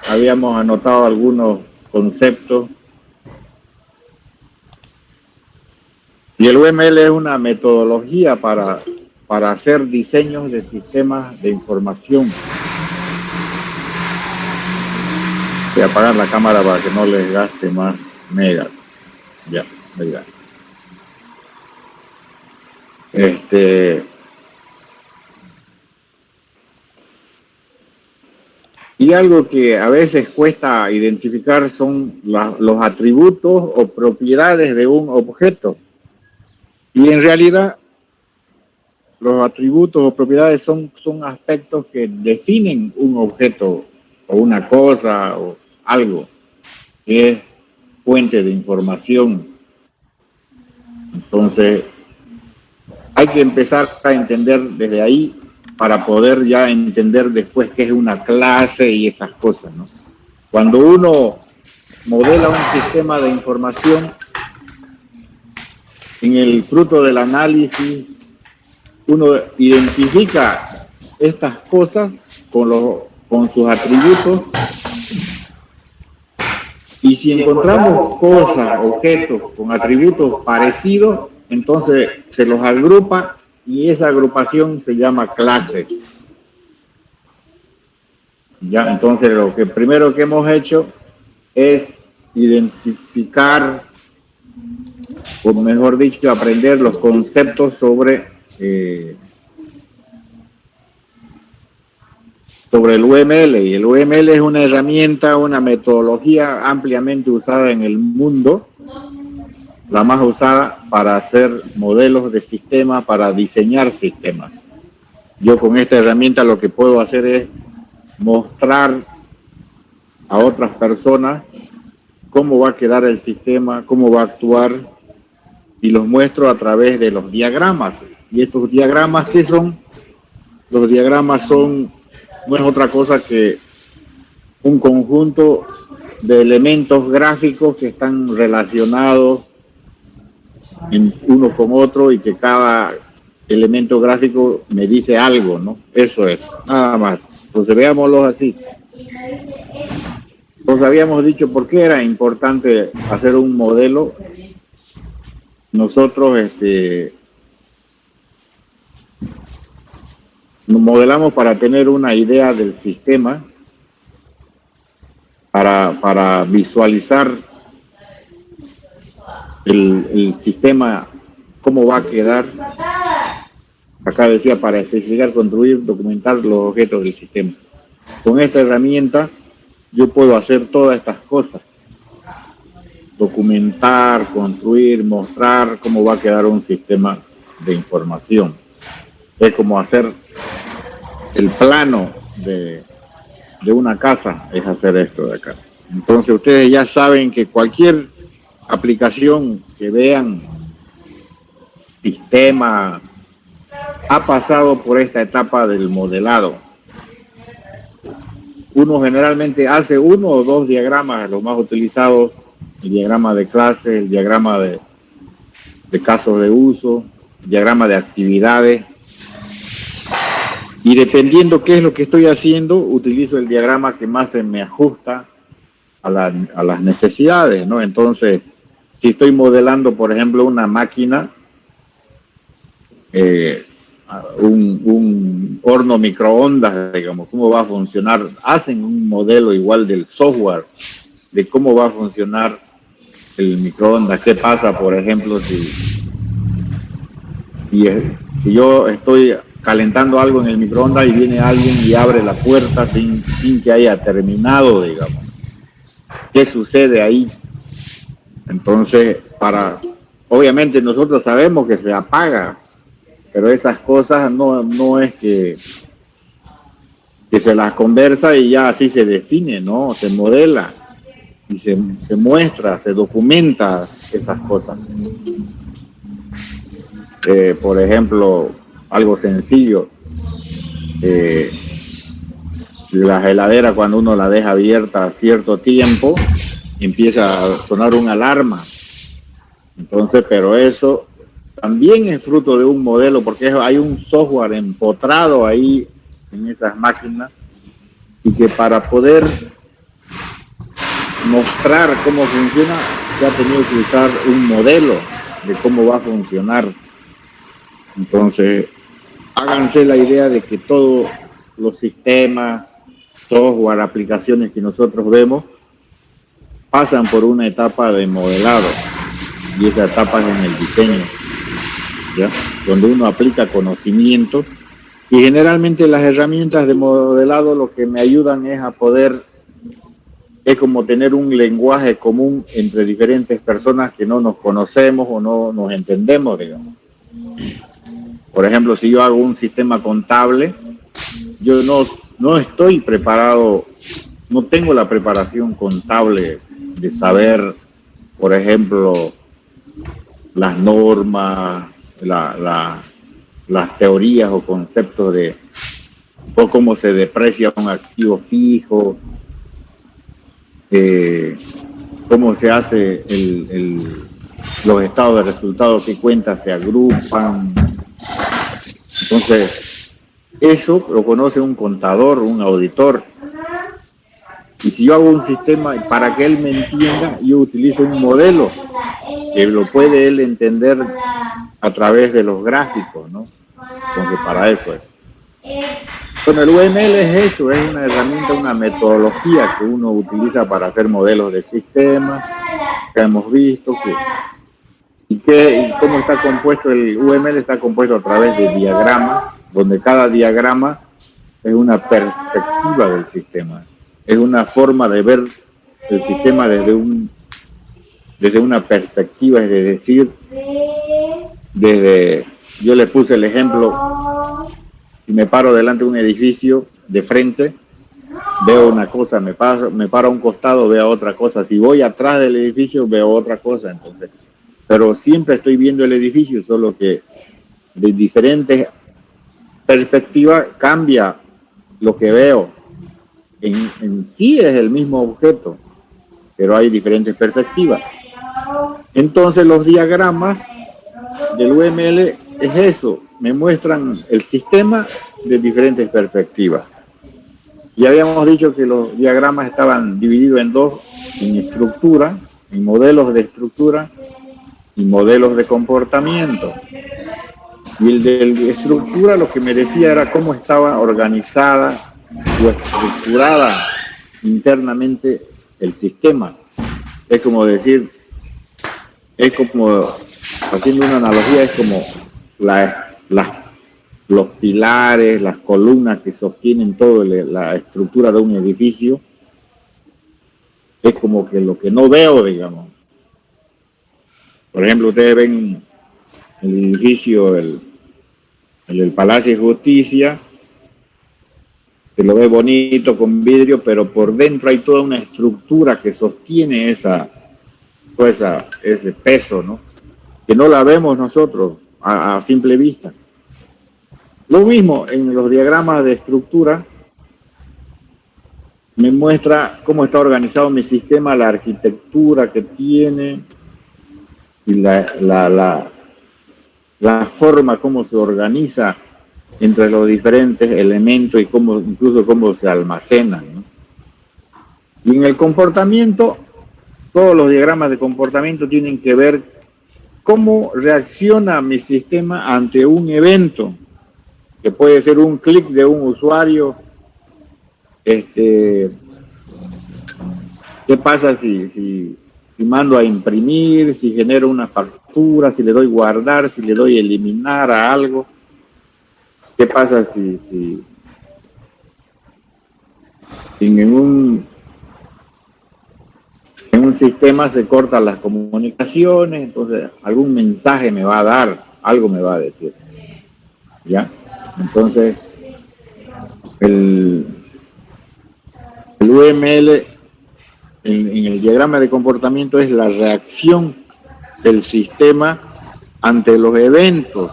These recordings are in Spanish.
habíamos anotado algunos conceptos. Y el UML es una metodología para hacer diseños de sistemas de información. Voy a apagar la cámara para que no les gaste más megas. Ya, venga. Y algo que a veces cuesta identificar son los atributos o propiedades de un objeto. Y en realidad, los atributos o propiedades son aspectos que definen un objeto o una cosa o algo que es fuente de información. Entonces, hay que empezar a entender desde ahí para poder ya entender después qué es una clase y esas cosas, ¿no? Cuando uno modela un sistema de información, en el fruto del análisis, uno identifica estas cosas con sus atributos, y si encontramos cosas, objetos con atributos parecidos, entonces se los agrupa y esa agrupación se llama clase. Ya, entonces lo que primero que hemos hecho es identificar, o mejor dicho, aprender los conceptos sobre el UML. Y el UML es una herramienta, una metodología ampliamente usada en el mundo, la más usada para hacer modelos de sistemas, para diseñar sistemas. Yo con esta herramienta lo que puedo hacer es mostrar a otras personas cómo va a quedar el sistema, cómo va a actuar, y los muestro a través de los diagramas. Y estos diagramas, ¿qué son? Los diagramas no es otra cosa que un conjunto de elementos gráficos que están relacionados uno con otro y que cada elemento gráfico me dice algo, ¿no? Eso es, nada más. Entonces veámoslo así. Nos habíamos dicho por qué era importante hacer un modelo. Nosotros nos modelamos para tener una idea del sistema, para visualizar el sistema, cómo va a quedar. Acá decía, para especificar, construir, documentar los objetos del sistema. Con esta herramienta yo puedo hacer todas estas cosas: documentar, construir, mostrar cómo va a quedar un sistema de información. Es como hacer el plano de una casa, es hacer esto de acá. Entonces ustedes ya saben que cualquier aplicación que vean, sistema, ha pasado por esta etapa del modelado. Uno generalmente hace uno o dos diagramas, los más utilizados: el diagrama de clase, el diagrama de casos de uso, el diagrama de actividades. Y dependiendo qué es lo que estoy haciendo, utilizo el diagrama que más se me ajusta a las necesidades, ¿no? Entonces, si estoy modelando, por ejemplo, una máquina, un horno microondas, digamos, cómo va a funcionar, hacen un modelo igual del software, de cómo va a funcionar el microondas. ¿Qué pasa, por ejemplo, si yo estoy calentando algo en el microondas y viene alguien y abre la puerta sin que haya terminado, digamos? ¿Qué sucede ahí? Entonces, obviamente nosotros sabemos que se apaga, pero esas cosas no es que se las conversa y ya así se define, ¿no? Se modela y se muestra, se documenta esas cosas. Por ejemplo, algo sencillo, la heladera, cuando uno la deja abierta a cierto tiempo, empieza a sonar una alarma. Entonces, pero eso también es fruto de un modelo, porque hay un software empotrado ahí en esas máquinas, y que para poder mostrar cómo funciona, se ha tenido que usar un modelo de cómo va a funcionar. Entonces, háganse la idea de que todos los sistemas, software, aplicaciones que nosotros vemos, pasan por una etapa de modelado, y esa etapa es en el diseño, ¿ya? Donde uno aplica conocimiento, y generalmente las herramientas de modelado lo que me ayudan es a poder, es como tener un lenguaje común entre diferentes personas que no nos conocemos o no nos entendemos, digamos. Por ejemplo, si yo hago un sistema contable, yo no estoy preparado, no tengo la preparación contable de saber, por ejemplo, las normas, las teorías o conceptos de o cómo se deprecia un activo fijo, cómo se hace los estados de resultados, qué cuentas se agrupan. Entonces, eso lo conoce un contador, un auditor. Y si yo hago un sistema, para que él me entienda, yo utilizo un modelo que lo puede él entender a través de los gráficos, ¿no? Entonces, para eso es. Bueno, el UML es eso, es una herramienta, una metodología que uno utiliza para hacer modelos de sistemas, que hemos visto, y cómo está compuesto. El UML está compuesto a través de diagramas, donde cada diagrama es una perspectiva del sistema, es una forma de ver el sistema desde una perspectiva, es decir, yo le puse el ejemplo, si me paro delante de un edificio de frente, veo una cosa, me paro a un costado, veo otra cosa, si voy atrás del edificio veo otra cosa, entonces, pero siempre estoy viendo el edificio, solo que de diferentes perspectivas cambia lo que veo. En sí es el mismo objeto, pero hay diferentes perspectivas. Entonces los diagramas del UML es eso, me muestran el sistema de diferentes perspectivas. Ya habíamos dicho que los diagramas estaban divididos en dos, en estructura, en modelos de estructura y modelos de comportamiento. Y el de estructura lo que me decía era cómo estaba organizada o estructurada internamente el sistema. Es como decir, es como, haciendo una analogía, es como los pilares, las columnas que sostienen toda la estructura de un edificio. Es como que lo que no veo, digamos. Por ejemplo, ustedes ven el edificio, el Palacio de Justicia, se lo ve bonito con vidrio, pero por dentro hay toda una estructura que sostiene ese peso, ¿no? Que no la vemos nosotros a simple vista. Lo mismo en los diagramas de estructura, me muestra cómo está organizado mi sistema, la arquitectura que tiene y la forma, cómo se organiza entre los diferentes elementos y incluso cómo se almacenan, ¿no? Y en el comportamiento, todos los diagramas de comportamiento tienen que ver cómo reacciona mi sistema ante un evento, que puede ser un clic de un usuario. ¿Qué pasa si mando a imprimir, si genero una factura, si le doy guardar, si le doy eliminar a algo? ¿Qué pasa si en un sistema se cortan las comunicaciones? Entonces algún mensaje me va a dar, algo me va a decir, ¿ya? Entonces el UML en el diagrama de comportamiento es la reacción del sistema ante los eventos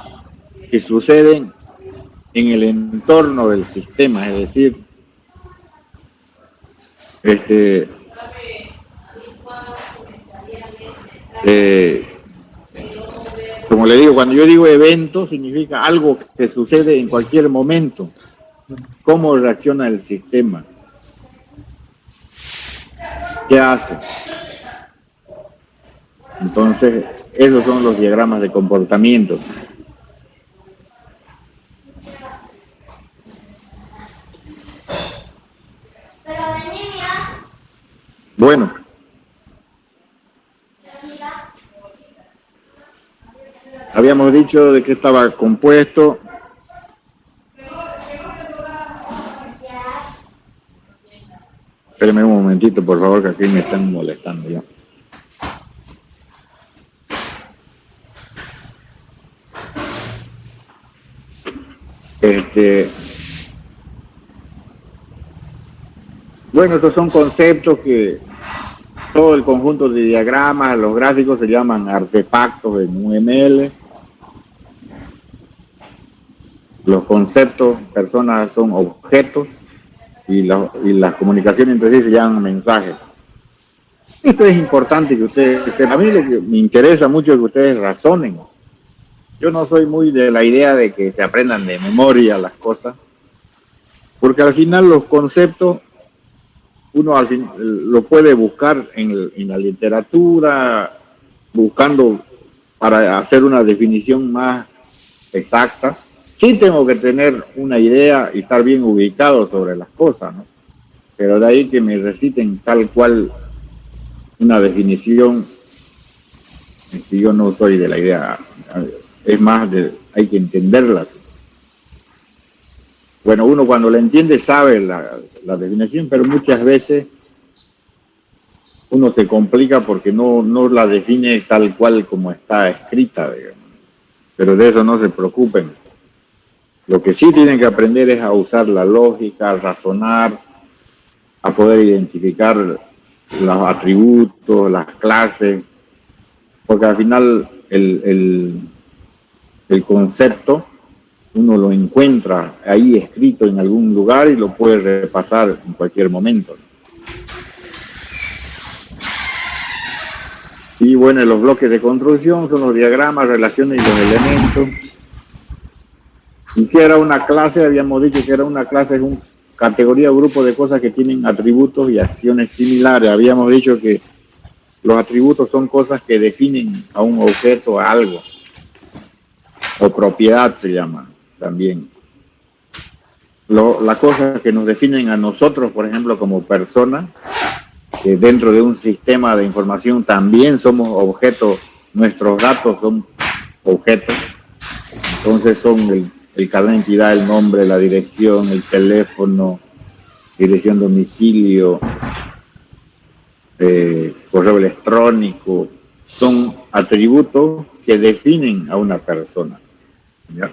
que suceden en el entorno del sistema, es decir, como le digo, cuando yo digo evento, significa algo que sucede en cualquier momento. ¿Cómo reacciona el sistema? ¿qué hace? Entonces, esos son los diagramas de comportamiento. Bueno, habíamos dicho de qué estaba compuesto. Espérenme un momentito, por favor, que aquí me están molestando ya. Bueno, estos son conceptos que todo el conjunto de diagramas, los gráficos se llaman artefactos en UML. Los conceptos, personas son objetos y las comunicaciones entre sí se llaman mensajes. Esto es importante que ustedes, a mí lo que me interesa mucho es que ustedes razonen. Yo no soy muy de la idea de que se aprendan de memoria las cosas, porque al final los conceptos uno lo puede buscar en la literatura, buscando para hacer una definición más exacta. Sí tengo que tener una idea y estar bien ubicado sobre las cosas, ¿no? Pero de ahí que me reciten tal cual una definición, si yo no soy de la idea, es más, hay que entenderla. Bueno, uno cuando la entiende sabe la definición, pero muchas veces uno se complica porque no la define tal cual como está escrita, digamos. Pero de eso no se preocupen. Lo que sí tienen que aprender es a usar la lógica, a razonar, a poder identificar los atributos, las clases, porque al final el concepto uno lo encuentra ahí escrito en algún lugar y lo puede repasar en cualquier momento. Y bueno, los bloques de construcción son los diagramas, relaciones y los elementos. ¿Y qué era una clase? Habíamos dicho que era una clase, es una categoría o grupo de cosas que tienen atributos y acciones similares. Habíamos dicho que los atributos son cosas que definen a un objeto, a algo, o propiedad se llama también. Las cosas que nos definen a nosotros, por ejemplo, como personas, que dentro de un sistema de información también somos objetos, nuestros datos son objetos, entonces son el carnet de identidad, el nombre, la dirección, el teléfono, dirección domicilio, correo electrónico, son atributos que definen a una persona, ¿ya?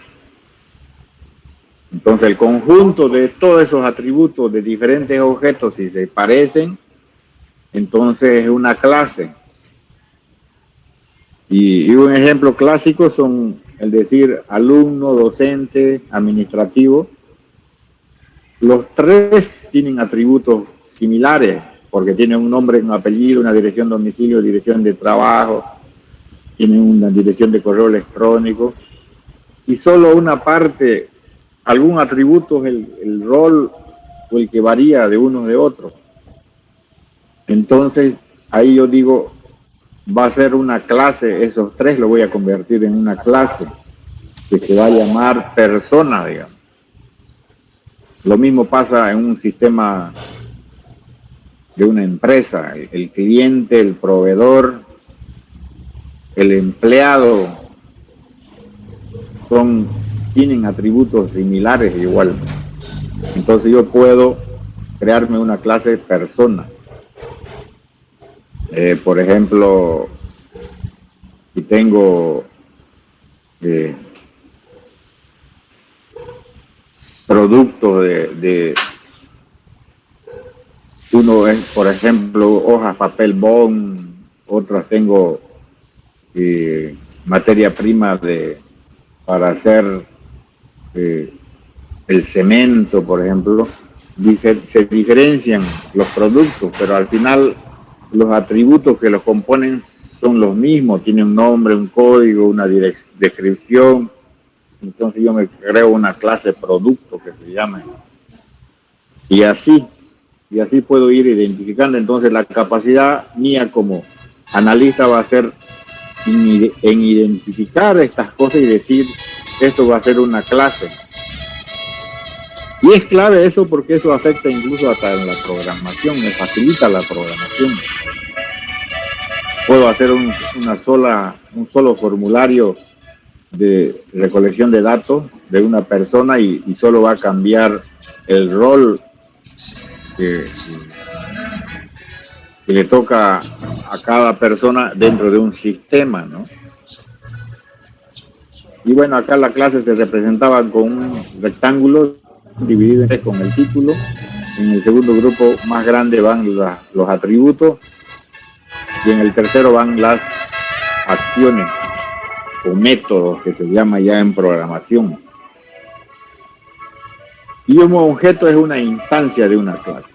Entonces el conjunto de todos esos atributos de diferentes objetos, si se parecen, entonces es una clase. Y un ejemplo clásico son el decir alumno, docente, administrativo. Los tres tienen atributos similares, porque tienen un nombre, un apellido, una dirección de domicilio, dirección de trabajo, tienen una dirección de correo electrónico, y solo una parte, algún atributo es el rol o el que varía de uno de otro. Entonces, ahí yo digo, va a ser una clase, esos tres lo voy a convertir en una clase que se va a llamar persona, digamos. Lo mismo pasa en un sistema de una empresa, el cliente, el proveedor, el empleado, tienen atributos similares igual. Entonces yo puedo crearme una clase persona. Por ejemplo, si tengo productos uno es, por ejemplo, hojas, papel, bond, otras tengo materia prima para hacer el cemento, por ejemplo. Se diferencian los productos, pero al final los atributos que los componen son los mismos, tienen un nombre, un código, una descripción. Entonces yo me creo una clase producto que se llama. Y así, y así puedo ir identificando. Entonces la capacidad mía como analista va a ser en identificar estas cosas y decir, esto va a ser una clase. Y es clave eso porque eso afecta incluso hasta en la programación, me facilita la programación. Puedo hacer un solo formulario de recolección de datos de una persona y solo va a cambiar el rol que le toca a cada persona dentro de un sistema, ¿no? Y bueno, acá la clase se representaba con un rectángulo dividido con el título. En el segundo grupo más grande van los atributos y en el tercero van las acciones o métodos que se llama ya en programación. Y un objeto es una instancia de una clase.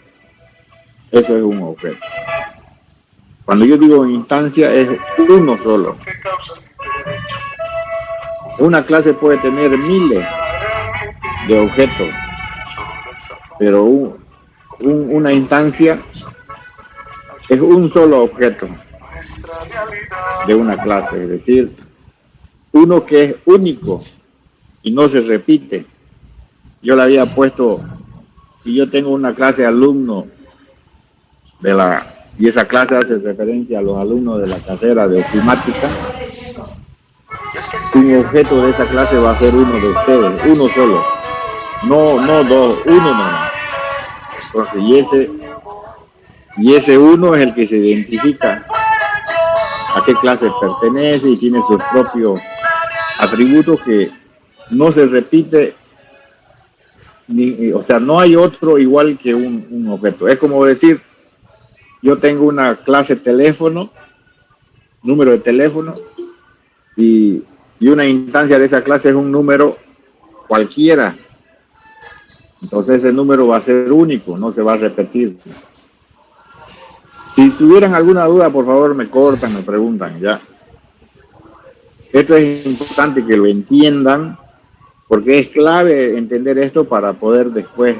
Eso es un objeto. Cuando yo digo instancia es uno solo. Una clase puede tener miles de objetos, pero una instancia es un solo objeto de una clase, es decir, uno que es único y no se repite. Yo le había puesto, si yo tengo una clase de alumno y esa clase hace referencia a los alumnos de la carrera de ofimática, un objeto de esa clase va a ser uno de ustedes, uno solo, no dos, uno nomás. Entonces, y ese uno es el que se identifica a qué clase pertenece y tiene sus propios atributos que no se repite, o sea, no hay otro igual que un objeto. Es como decir, yo tengo una clase teléfono, número de teléfono, y una instancia de esa clase es un número cualquiera. Entonces ese número va a ser único, no se va a repetir. Si tuvieran alguna duda, por favor me cortan, me preguntan, ya. Esto es importante que lo entiendan, porque es clave entender esto para poder después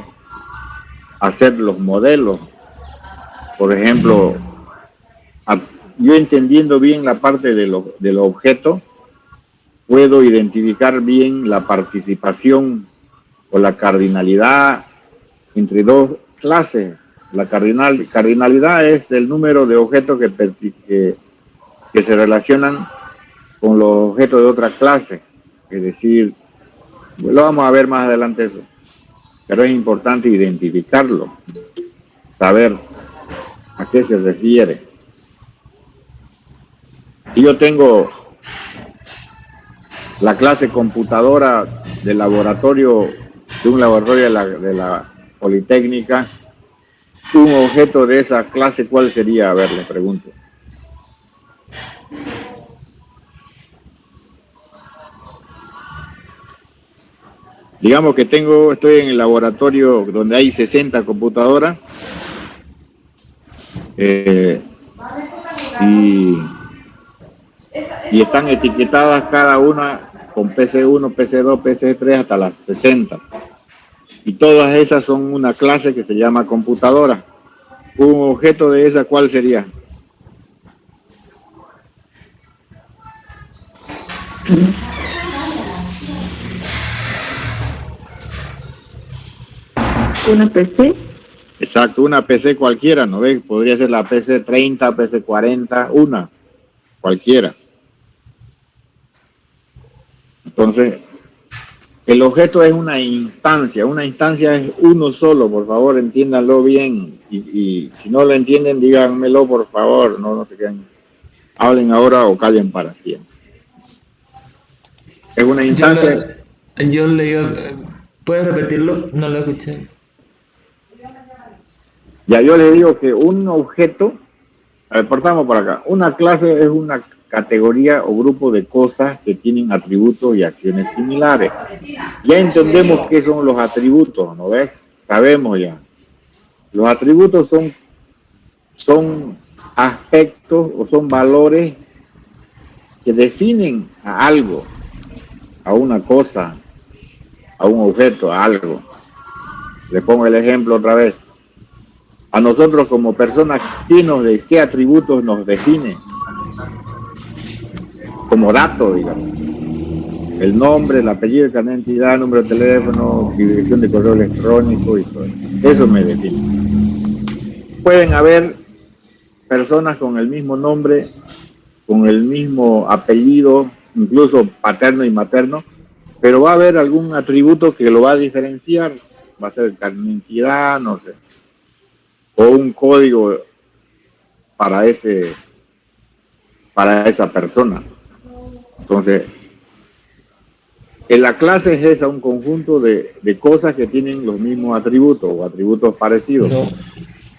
hacer los modelos. Por ejemplo, yo entendiendo bien la parte de los objetos, puedo identificar bien la participación o la cardinalidad entre dos clases. La cardinalidad es el número de objetos que se relacionan con los objetos de otra clase. Es decir, lo vamos a ver más adelante eso. Pero es importante identificarlo, saber a qué se refiere. Si yo tengo la clase computadora del laboratorio, de un laboratorio de la Politécnica, un objeto de esa clase, ¿cuál sería? A ver, le pregunto. Digamos que estoy en el laboratorio donde hay 60 computadoras y están etiquetadas cada una con PC1, PC2, PC3 hasta las 60. Y todas esas son una clase que se llama computadora. Un objeto de esa, ¿cuál sería? ¿Una PC? Exacto, una PC cualquiera, ¿no ves? Podría ser la PC 30, PC 40, una, cualquiera. Entonces, el objeto es una instancia es uno solo, por favor, entiéndanlo bien. Y si no lo entienden, díganmelo, por favor, no se queden. Hablen ahora o callen para siempre. Es una instancia. Yo le digo, ¿puedes repetirlo? No lo escuché. Ya yo le digo que un objeto, a ver, partamos por acá. Una clase es una categoría o grupo de cosas que tienen atributos y acciones similares. Ya entendemos qué son los atributos, ¿no ves? Sabemos ya. Los atributos son aspectos o son valores que definen a algo, a una cosa, a un objeto, a algo. Le pongo el ejemplo otra vez. a nosotros como personas, ¿de qué atributos nos define? Como dato, digamos. El nombre, el apellido, el carnet de identidad, número de teléfono, dirección de correo electrónico y todo eso. Eso me define. Pueden haber personas con el mismo nombre, con el mismo apellido, incluso paterno y materno, pero va a haber algún atributo que lo va a diferenciar. Va a ser el carnet de identidad, no sé, o un código para esa persona. Entonces, en la clase es esa, un conjunto de cosas que tienen los mismos atributos o atributos parecidos. No,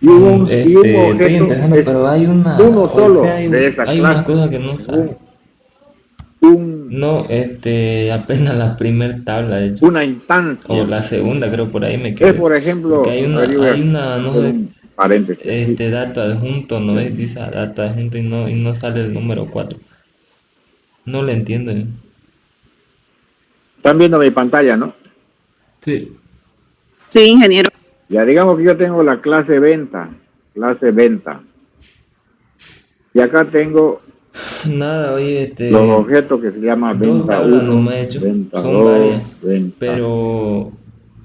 Y un estoy objeto empezando, es pero hay uno solo de esa hay una clase. cosa que no sale. No, apenas la primera tabla, de hecho. Una O instancia. la segunda, creo, por ahí me Es, quedé. por ejemplo, Porque hay una, no hacer sé, un paréntesis. dato adjunto, no es, dice dato adjunto y no sale el número 4. No lo entiendo. Están viendo mi pantalla, ¿no? Sí. Sí, ingeniero. Ya digamos que yo tengo la clase venta. Y acá tengo Nada, oye, los objetos que se llaman dos venta tablas no 1, me he hecho, venta son 2, varias, venta pero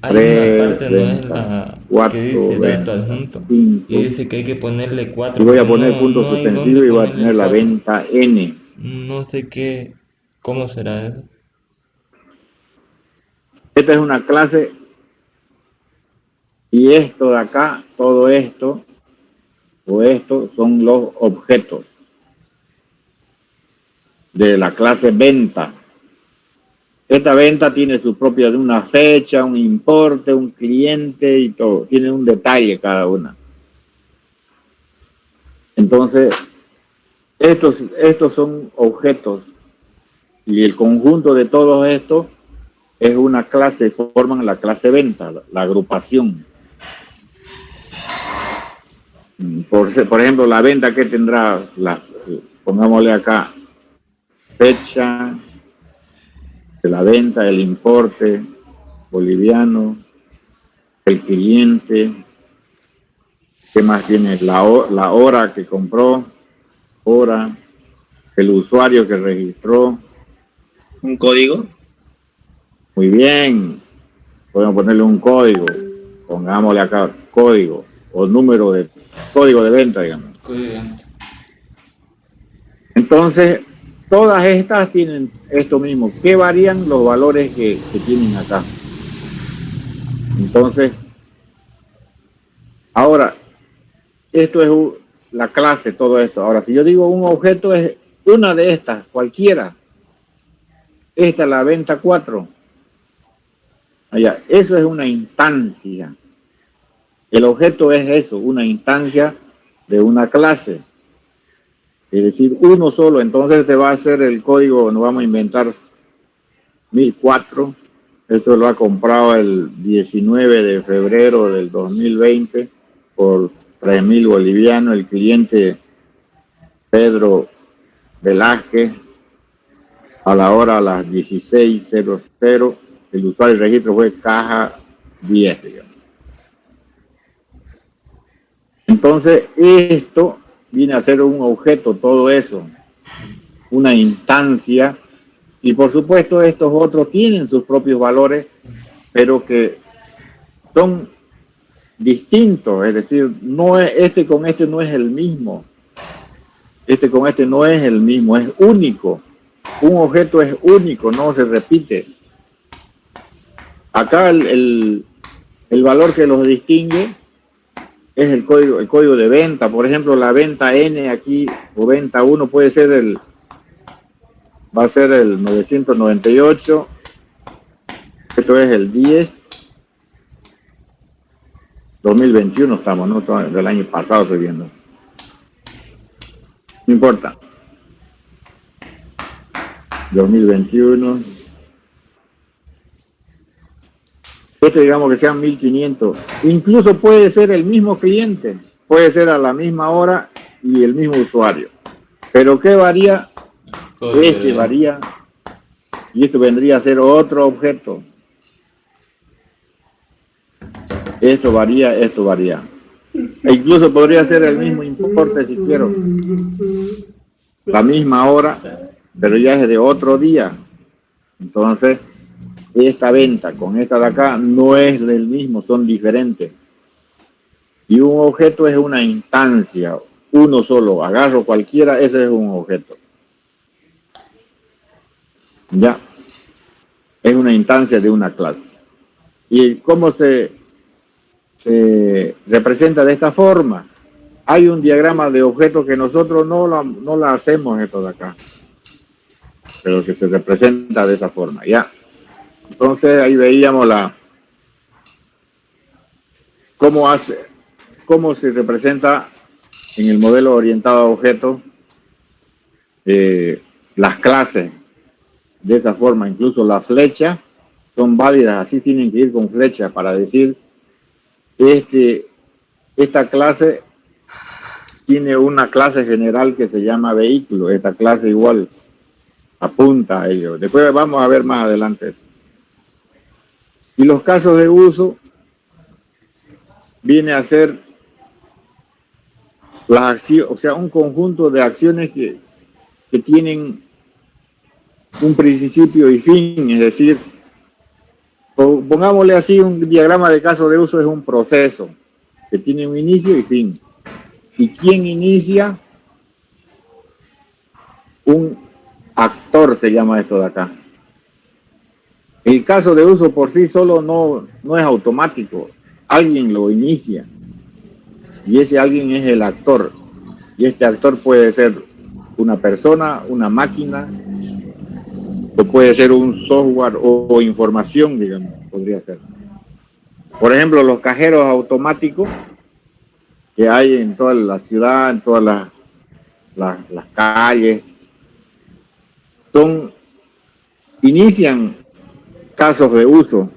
hay una 3, parte, no es venta la que 4, dice dato venta adjunto, y 5. dice que hay que ponerle Y 4, voy a pero poner punto no hay dónde suspensivo y voy a ponerle tener el la 4. venta N. No sé qué, cómo será eso. Esta es una clase y esto de acá, todo esto o esto son los objetos de la clase venta. Esta venta tiene su propia de una fecha, un importe, un cliente y todo. Tiene un detalle cada una. Entonces, estos son objetos y el conjunto de todos estos es una clase, forman la clase venta, la agrupación. Por ejemplo, la venta que tendrá, pongámosle acá, fecha de la venta, el importe boliviano, el cliente, ¿qué más tiene? La hora que compró, hora, el usuario que registró. ¿Un código? Muy bien, podemos ponerle un código, pongámosle acá código o código de venta, digamos. Entonces, todas estas tienen esto mismo. ¿Qué varían los valores que tienen acá? Entonces, ahora, esto es la clase, todo esto. Ahora, si yo digo un objeto es una de estas, cualquiera. Esta es la venta 4. Allá, eso es una instancia. El objeto es eso, una instancia de una clase. Es decir, uno solo. Entonces te va a hacer el código, nos vamos a inventar 1004. Esto lo ha comprado el 19 de febrero del 2020 por 3.000 bolivianos. El cliente Pedro Velázquez, a la hora a las 16:00. El usuario de registro fue caja 10, digamos. Entonces, esto viene a ser un objeto, todo eso, una instancia, y por supuesto estos otros tienen sus propios valores, pero que son distintos, es decir, no es, este con este no es el mismo, este con este no es el mismo, es único. Un objeto es único, no se repite. Acá el valor que los distingue es el código de venta. Por ejemplo, la venta N aquí, o venta 1, puede ser va a ser el 998. Esto es el 2021 estamos, ¿no? Del año pasado estoy viendo. No importa. 2021. Esto digamos que sean 1500. Incluso puede ser el mismo cliente. Puede ser a la misma hora y el mismo usuario. Pero ¿qué varía? Este varía. Y esto vendría a ser otro objeto. Esto varía, esto varía. E incluso podría ser el mismo importe si quiero. La misma hora, pero ya es de otro día. Entonces, esta venta con esta de acá no es del mismo, son diferentes. Y un objeto es una instancia, uno solo, agarro cualquiera, ese es un objeto. Ya, es una instancia de una clase. ¿Y cómo se representa de esta forma? Hay un diagrama de objetos que nosotros no la hacemos esto de acá, pero que se representa de esa forma, ya. Entonces ahí veíamos cómo se representa en el modelo orientado a objetos las clases de esa forma. Incluso las flechas son válidas, así tienen que ir con flechas para decir esta clase tiene una clase general que se llama vehículo, esta clase igual apunta a ello. Después vamos a ver más adelante eso. Y los casos de uso viene a ser las acciones, o sea, un conjunto de acciones que tienen un principio y fin, es decir, pongámosle así, un diagrama de caso de uso es un proceso que tiene un inicio y fin. ¿Y quién inicia? Un actor se llama esto de acá. El caso de uso por sí solo no es automático. Alguien lo inicia. Y ese alguien es el actor. Y este actor puede ser una persona, una máquina, o puede ser un software o información, digamos, podría ser. Por ejemplo, los cajeros automáticos que hay en toda la ciudad, en todas las calles, inician casos de uso,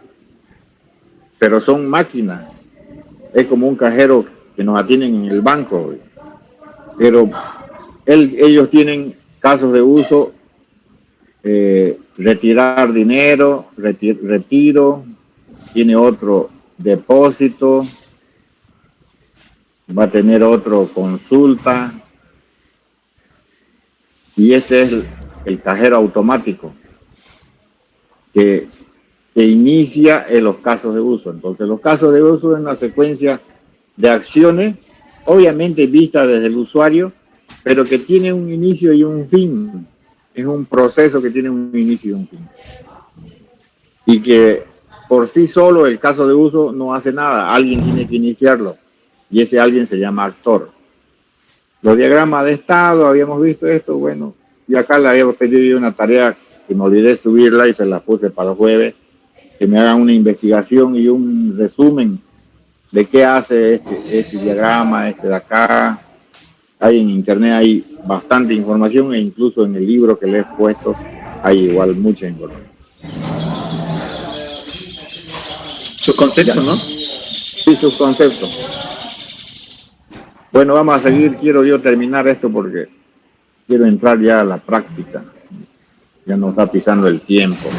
pero son máquinas. Es como un cajero que nos atienden en el banco, pero ellos tienen casos de uso, retirar dinero, retiro, tiene otro depósito, va a tener otro consulta, y este es el cajero automático que inicia en los casos de uso. Entonces los casos de uso es una secuencia de acciones, obviamente vistas desde el usuario, pero que tiene un inicio y un fin. Es un proceso que tiene un inicio y un fin. Y que por sí solo el caso de uso no hace nada, alguien tiene que iniciarlo, y ese alguien se llama actor. Los diagramas de estado, habíamos visto esto, bueno, y acá le había pedido una tarea que me olvidé subirla y se la puse para el jueves, que me hagan una investigación y un resumen de qué hace este diagrama, este de acá. Hay en internet, hay bastante información, e incluso en el libro que le he puesto hay igual mucha información. Sus conceptos, ¿no? Sí, sus conceptos. Bueno, vamos a seguir. Quiero yo terminar esto porque quiero entrar ya a la práctica. Ya nos está pisando el tiempo.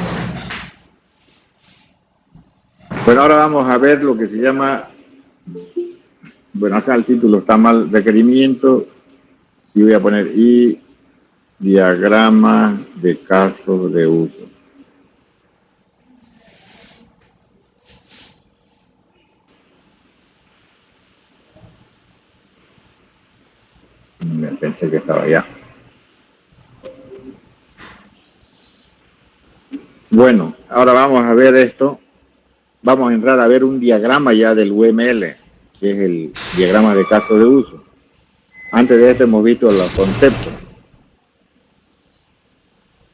Bueno, ahora vamos a ver lo que se llama, bueno, acá el título está mal, requerimiento, y voy a poner y diagrama de casos de uso. Me pensé que estaba allá. Bueno, ahora vamos a ver esto. Vamos a entrar a ver un diagrama ya del UML, que es el diagrama de caso de uso. Antes de esto hemos visto los conceptos.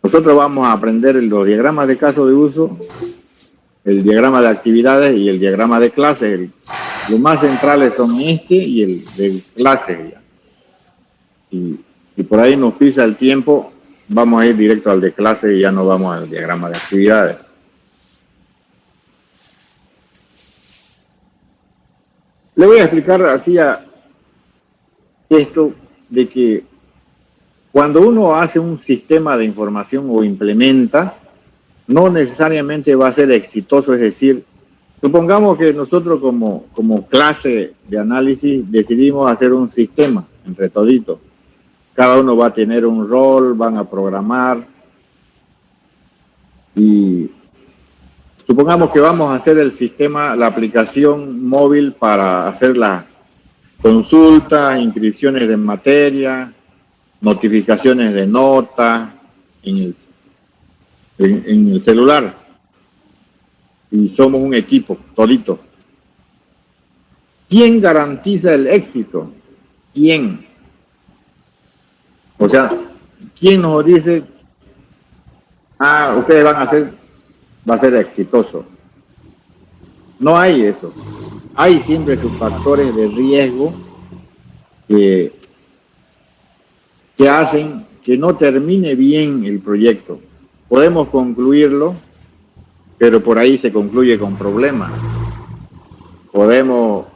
Nosotros vamos a aprender los diagramas de caso de uso, el diagrama de actividades y el diagrama de clases. Los más centrales son este y el de clases. Y por ahí nos pisa el tiempo, vamos a ir directo al de clase y ya no vamos al diagrama de actividades. Le voy a explicar así esto de que cuando uno hace un sistema de información o implementa, no necesariamente va a ser exitoso, es decir, Supongamos que nosotros como clase de análisis decidimos hacer un sistema entre toditos. Cada uno va a tener un rol, van a programar y supongamos que vamos a hacer el sistema, la aplicación móvil para hacer las consultas, inscripciones de materia, notificaciones de notas en el celular. Y somos un equipo, todito. ¿Quién garantiza el éxito? ¿Quién? O sea, ¿quién nos dice, ustedes van a hacer, va a ser exitoso? No hay eso. Hay siempre sus factores de riesgo que hacen que no termine bien el proyecto. Podemos concluirlo, pero por ahí se concluye con problemas. Podemos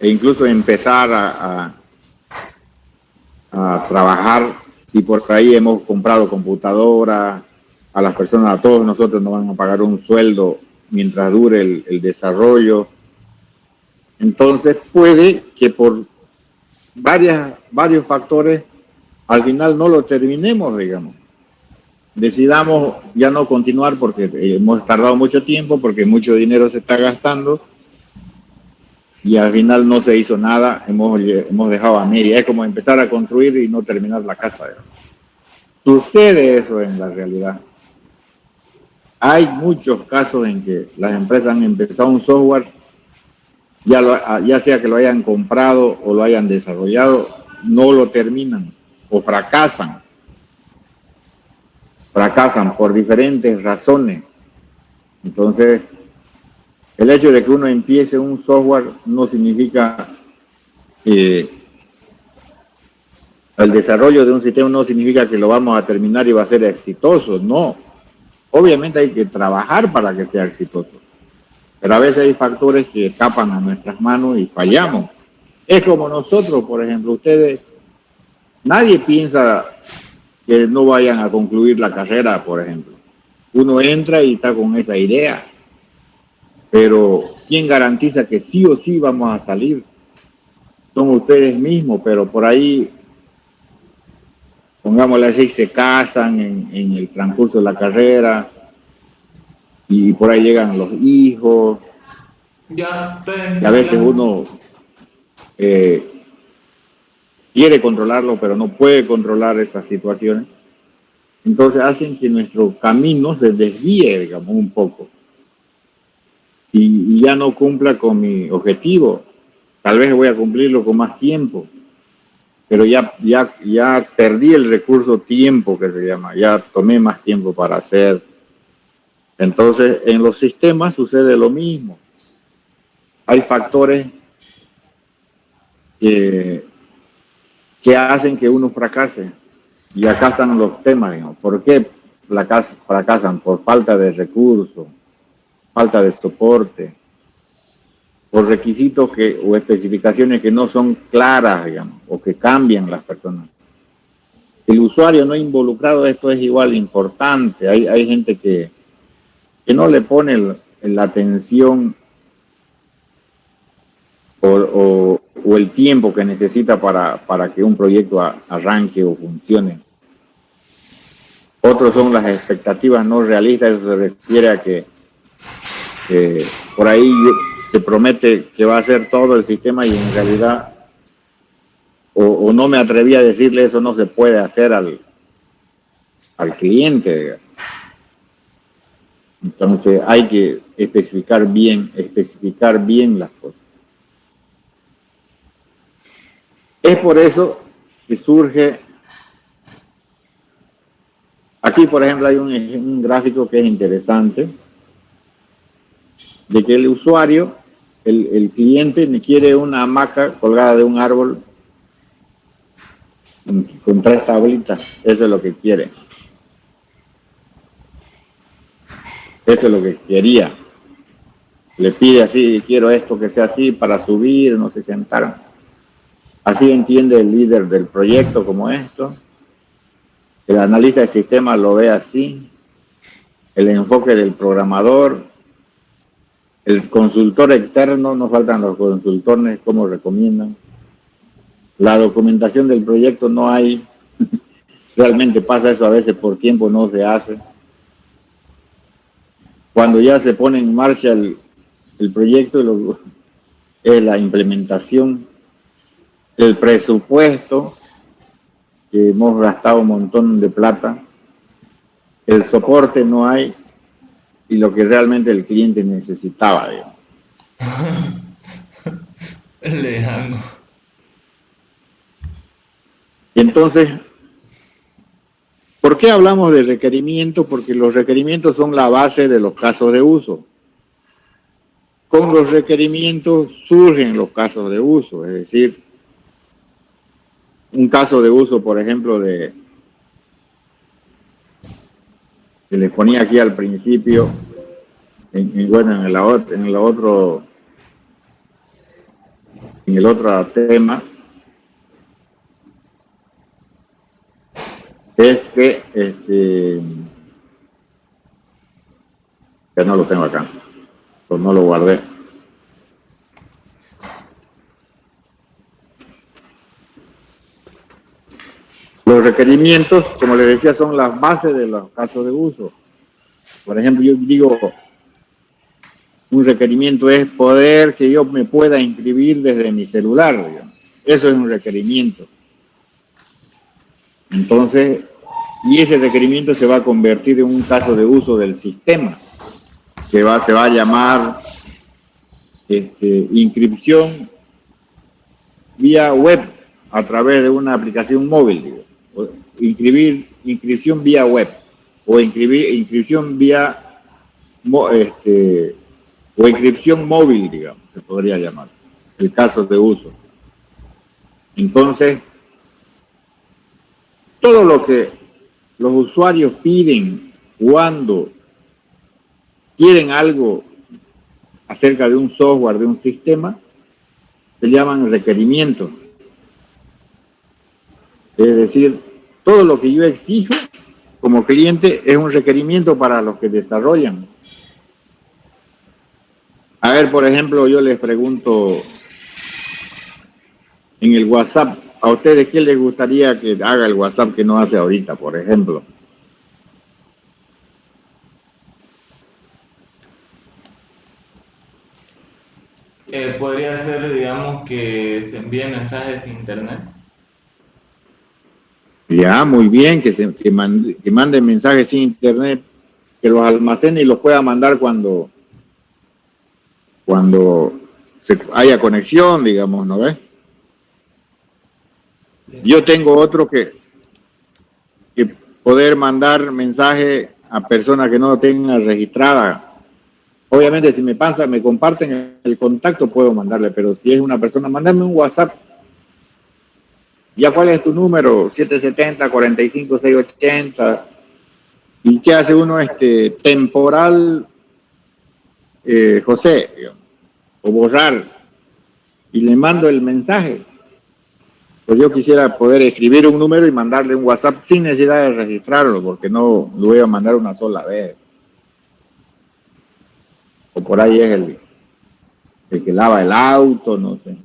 incluso empezar a trabajar y por ahí hemos comprado computadoras, a las personas, a todos nosotros nos van a pagar un sueldo mientras dure el desarrollo. Entonces puede que por varios factores al final no lo terminemos, digamos. Decidamos ya no continuar porque hemos tardado mucho tiempo, porque mucho dinero se está gastando y al final no se hizo nada, hemos dejado a media. Es como empezar a construir y no terminar la casa. Sucede eso en la realidad. Hay muchos casos en que las empresas han empezado un software, ya sea que lo hayan comprado o lo hayan desarrollado, no lo terminan o fracasan por diferentes razones. Entonces, el hecho de que uno empiece un software no significa el desarrollo de un sistema no significa que lo vamos a terminar y va a ser exitoso, no. Obviamente hay que trabajar para que sea exitoso, pero a veces hay factores que escapan a nuestras manos y fallamos. Es como nosotros, por ejemplo, ustedes, nadie piensa que no vayan a concluir la carrera, por ejemplo. Uno entra y está con esa idea, pero ¿quién garantiza que sí o sí vamos a salir? Son ustedes mismos, pero por ahí, pongámosle así, se casan en el transcurso de la carrera y por ahí llegan los hijos. Y a veces uno quiere controlarlo, pero no puede controlar esas situaciones. Entonces hacen que nuestro camino se desvíe, digamos, un poco. Y ya no cumpla con mi objetivo. Tal vez voy a cumplirlo con más tiempo. Pero ya perdí el recurso tiempo, que se llama. Ya tomé más tiempo para hacer. Entonces, en los sistemas sucede lo mismo. Hay factores que hacen que uno fracase. Y acá están los temas, digamos. ¿Por qué fracasan? Por falta de recursos, falta de soporte, por requisitos o especificaciones que no son claras, digamos, o que cambian las personas. El usuario no involucrado, esto es igual importante. Hay gente que no le pone la atención o el tiempo que necesita para que un proyecto arranque o funcione. Otros son las expectativas no realistas, eso se refiere a que por ahí se promete que va a hacer todo el sistema y en realidad o no me atreví a decirle eso, no se puede hacer al cliente. Entonces hay que especificar bien las cosas. Es por eso que surge, aquí por ejemplo hay un gráfico que es interesante, de que el usuario, el cliente quiere una hamaca colgada de un árbol con 3 tablitas, eso es lo que quiere. Eso es lo que quería. Le pide así, quiero esto que sea así para subir, no se sentaron. Así entiende el líder del proyecto como esto. El analista del sistema lo ve así. El enfoque del programador, El consultor externo, nos faltan los consultores, ¿cómo recomiendan? La documentación del proyecto no hay. Realmente pasa eso a veces, por tiempo no se hace. Cuando ya se pone en marcha el proyecto, es la implementación, el presupuesto, que hemos gastado un montón de plata, el soporte no hay, y lo que realmente el cliente necesitaba, digamos. Lejano. Y entonces, ¿por qué hablamos de requerimientos? Porque los requerimientos son la base de los casos de uso. Con los requerimientos surgen los casos de uso, es decir, un caso de uso, por ejemplo, que les ponía aquí al principio, en el otro tema, es que, ya no lo tengo acá, pues no lo guardé. Los requerimientos, como les decía, son las bases de los casos de uso. Por ejemplo, yo digo, un requerimiento es poder que yo me pueda inscribir desde mi celular, digamos. Eso es un requerimiento. Entonces, y ese requerimiento se va a convertir en un caso de uso del sistema, que se va a llamar inscripción vía web a través de una aplicación móvil, digo. Inscripción vía web, o inscripción vía o inscripción móvil, digamos, se podría llamar, el caso de uso. Entonces, todo lo que los usuarios piden cuando quieren algo acerca de un software, de un sistema, se llaman requerimientos. Es decir, todo lo que yo exijo como cliente es un requerimiento para los que desarrollan. A ver, por ejemplo, yo les pregunto en el WhatsApp, ¿a ustedes qué les gustaría que haga el WhatsApp que no hace ahorita, por ejemplo? Podría ser, digamos, que se envíen mensajes en internet. Ya, muy bien, que manden mensajes sin internet, que los almacene y los pueda mandar cuando haya conexión, digamos, ¿no ves? Yo tengo otro que poder mandar mensaje a personas que no lo tengan registrada. Obviamente, si me comparten el contacto, puedo mandarle, pero si es una persona, mándame un WhatsApp. ¿Ya cuál es tu número? 770-45-680. ¿Y qué hace uno? Temporal José, digamos, o borrar, y le mando el mensaje. Pues yo quisiera poder escribir un número y mandarle un WhatsApp sin necesidad de registrarlo, porque no lo voy a mandar una sola vez. O por ahí es el que lava el auto, no sé.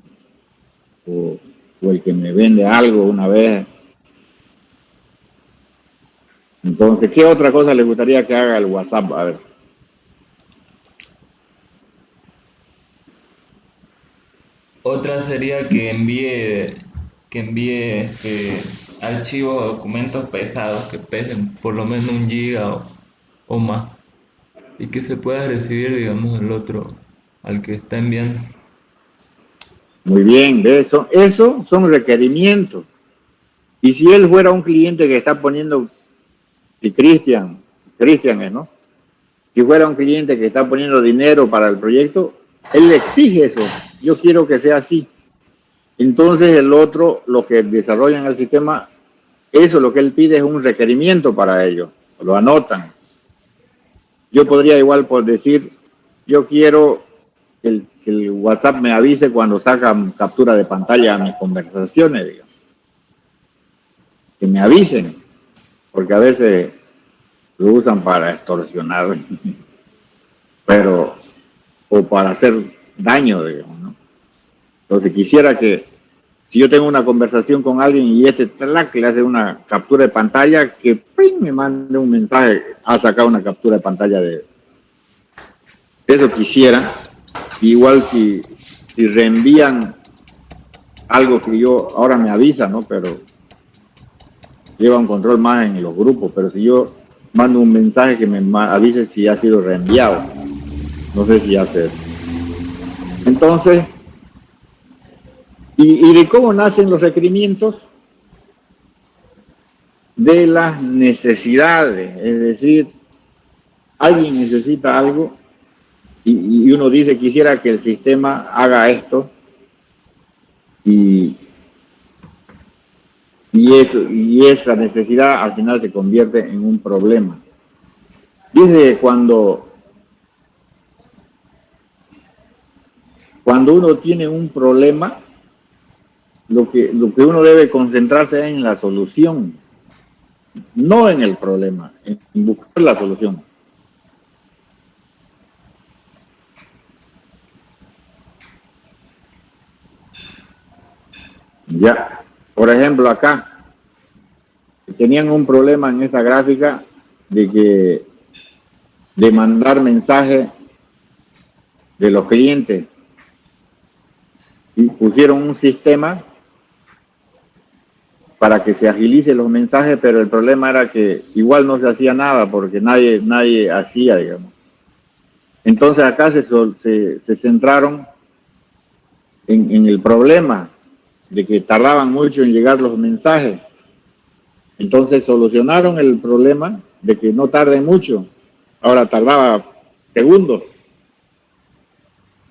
O el que me vende algo una vez. Entonces, ¿qué otra cosa le gustaría que haga el WhatsApp? A ver. Otra sería que envíe archivos o documentos pesados que pesen por lo menos 1 giga o más, y que se pueda recibir, digamos, el otro al que está enviando. Muy bien, de eso son requerimientos. Y si él fuera un cliente que está poniendo, si Cristian es, ¿no? Si fuera un cliente que está poniendo dinero para el proyecto, él le exige eso. Yo quiero que sea así. Entonces el otro, los que desarrollan el sistema, eso lo que él pide es un requerimiento para ellos. Lo anotan. Yo podría igual por decir, yo quiero que el WhatsApp me avise cuando sacan captura de pantalla a mis conversaciones, digamos. Que me avisen, porque a veces lo usan para extorsionar. Pero o para hacer daño, digamos, ¿no? Entonces quisiera que, si yo tengo una conversación con alguien y que le hace una captura de pantalla, que ¡ping! Me mande un mensaje, ha sacado una captura de pantalla de eso. Quisiera, igual si reenvían algo que yo, ahora me avisa, ¿no? Pero lleva un control más en los grupos, pero si yo mando un mensaje que me avise si ha sido reenviado, no sé si hace eso. Entonces, ¿y de cómo nacen los requerimientos? De las necesidades, es decir, alguien necesita algo y uno dice, quisiera que el sistema haga esto, y esa necesidad al final se convierte en un problema. Dice cuando uno tiene un problema, lo que uno debe concentrarse es en la solución, no en el problema, en buscar la solución. Ya, por ejemplo, acá tenían un problema en esta gráfica de mandar mensajes de los clientes, y pusieron un sistema para que se agilice los mensajes, pero el problema era que igual no se hacía nada porque nadie hacía, digamos. Entonces acá se centraron en el problema de que tardaban mucho en llegar los mensajes. Entonces solucionaron el problema de que no tarde mucho. Ahora tardaba segundos.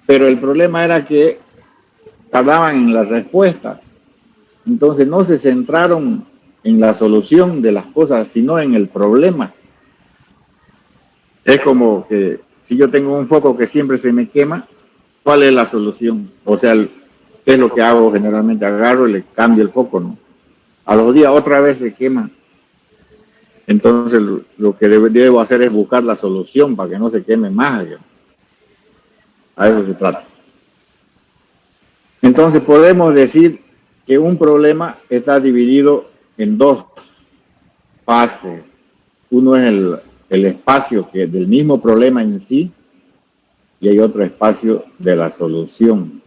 Pero el problema era que tardaban en la respuesta. Entonces no se centraron en la solución de las cosas, sino en el problema. Es como que si yo tengo un foco que siempre se me quema, ¿cuál es la solución? O sea, ¿qué es lo que hago generalmente? Agarro y le cambio el foco, ¿no? A los días otra vez se quema. Entonces lo que debo hacer es buscar la solución para que no se queme más, digamos. A eso se trata. Entonces podemos decir que un problema está dividido en dos fases. Uno es el espacio del mismo problema en sí, y hay otro espacio de la solución.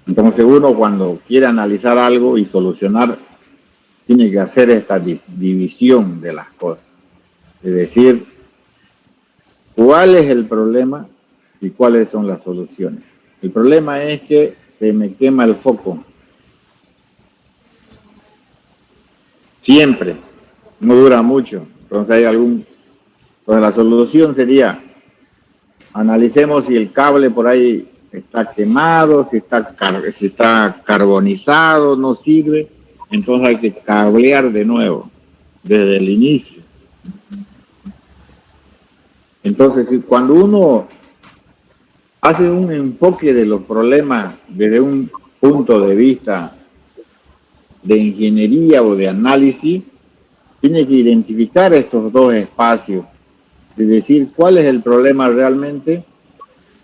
Entonces uno, cuando quiere analizar algo y solucionar, tiene que hacer esta división de las cosas. Es decir, ¿cuál es el problema y cuáles son las soluciones? El problema es que se me quema el foco. Siempre. No dura mucho. Entonces entonces la solución sería, analicemos si el cable por ahí está quemado, si está carbonizado, no sirve. Entonces hay que cablear de nuevo, desde el inicio. Entonces, cuando uno hace un enfoque de los problemas desde un punto de vista de ingeniería o de análisis, tiene que identificar estos dos espacios, es decir, cuál es el problema realmente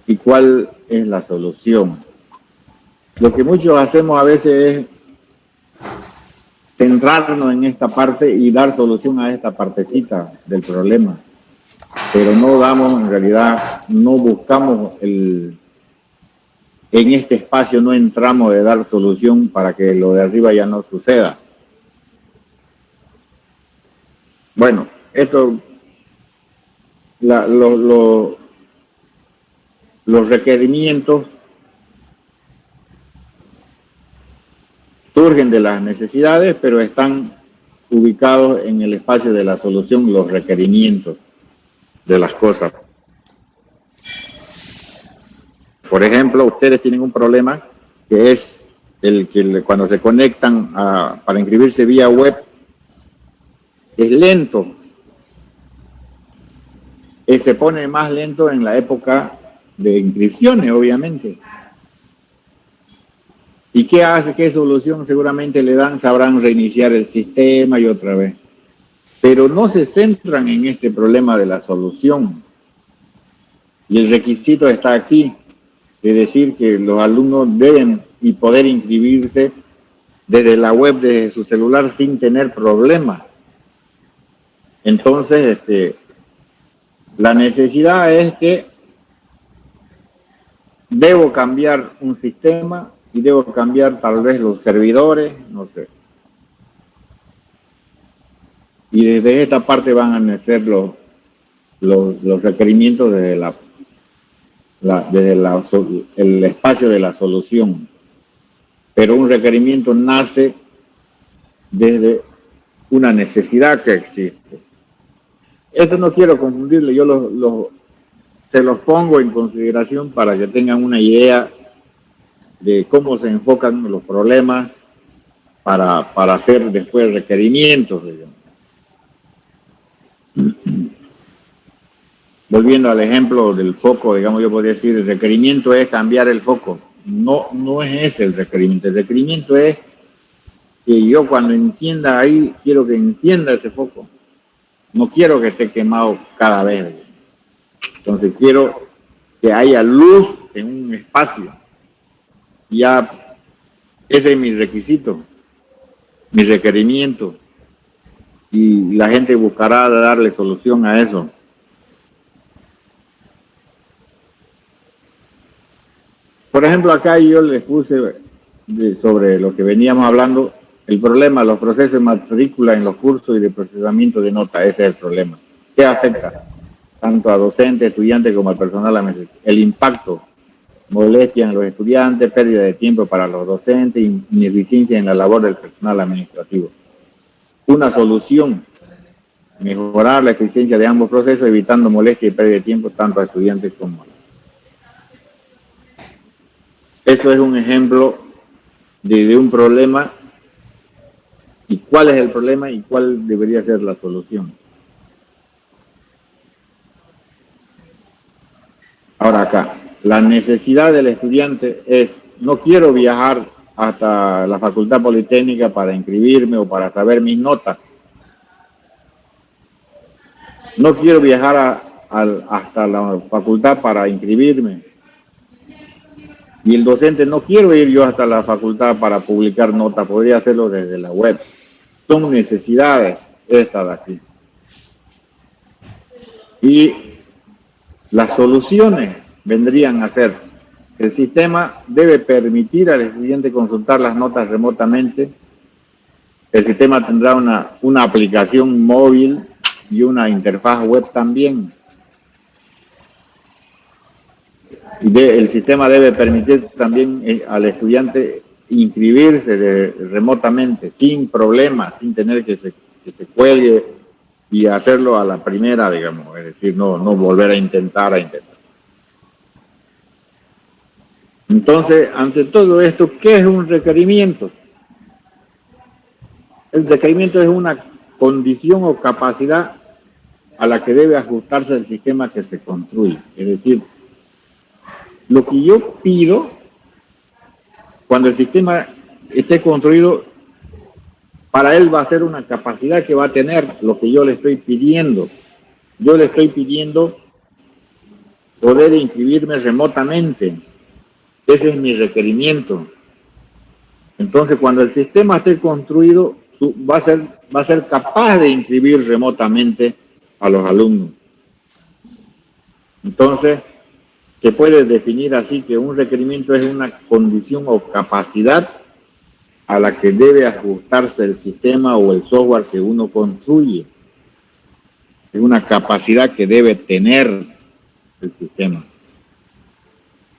y cuál es la solución. Lo que muchos hacemos a veces es centrarnos en esta parte y dar solución a esta partecita del problema, pero no damos, en realidad, no buscamos en este espacio, no entramos de dar solución para que lo de arriba ya no suceda. Bueno, esto, los requerimientos surgen de las necesidades, pero están ubicados en el espacio de la solución, los requerimientos de las cosas. Por ejemplo, ustedes tienen un problema que es el que cuando se conectan para inscribirse vía web, es lento. Se pone más lento en la época de inscripciones, obviamente. ¿Y qué hace? ¿Qué solución seguramente le dan? Sabrán reiniciar el sistema y otra vez. Pero no se centran en este problema de la solución. Y el requisito está aquí, es decir, que los alumnos deben y poder inscribirse desde la web, desde su celular, sin tener problemas. Entonces, la necesidad es que debo cambiar un sistema y debo cambiar tal vez los servidores, no sé. Y desde esta parte van a nacer los requerimientos desde el espacio de la solución. Pero un requerimiento nace desde una necesidad que existe. Esto no quiero confundirle, yo se los pongo en consideración para que tengan una idea de cómo se enfocan los problemas para hacer después requerimientos, digamos. Volviendo al ejemplo del foco, digamos, yo podría decir, el requerimiento es cambiar el foco. No es ese el requerimiento. El requerimiento es que yo cuando encienda ahí, quiero que encienda ese foco. No quiero que esté quemado cada vez. Entonces quiero que haya luz en un espacio. Ya ese es mi requisito, mi requerimiento. Y la gente buscará darle solución a eso. Por ejemplo, acá yo les puse sobre lo que veníamos hablando, el problema, los procesos de matrícula en los cursos y de procesamiento de nota, ese es el problema. ¿Qué afecta? Tanto a docentes, estudiantes como al personal administrativo. El impacto, molestia en los estudiantes, pérdida de tiempo para los docentes, ineficiencia en la labor del personal administrativo. Una solución, mejorar la eficiencia de ambos procesos, evitando molestia y pérdida de tiempo tanto a estudiantes como a Eso es un ejemplo de un problema y cuál es el problema y cuál debería ser la solución. Ahora acá, la necesidad del estudiante es, no quiero viajar hasta la Facultad Politécnica para inscribirme o para saber mis notas. No quiero viajar hasta la facultad para inscribirme. Y el docente, no quiero ir yo hasta la facultad para publicar notas, podría hacerlo desde la web. Son necesidades estas de aquí. Y las soluciones vendrían a ser, el sistema debe permitir al estudiante consultar las notas remotamente. El sistema tendrá una aplicación móvil y una interfaz web también. El sistema debe permitir también al estudiante inscribirse remotamente, sin problemas, sin tener que se cuelgue y hacerlo a la primera, digamos, es decir, no volver a intentar. Entonces, ante todo esto, ¿qué es un requerimiento? El requerimiento es una condición o capacidad a la que debe ajustarse el sistema que se construye. Es decir, lo que yo pido, cuando el sistema esté construido, para él va a ser una capacidad que va a tener lo que yo le estoy pidiendo. Yo le estoy pidiendo poder inscribirme remotamente. Ese es mi requerimiento. Entonces, cuando el sistema esté construido, va a ser capaz de inscribir remotamente a los alumnos. Entonces, se puede definir así que un requerimiento es una condición o capacidad a la que debe ajustarse el sistema o el software que uno construye. Es una capacidad que debe tener el sistema.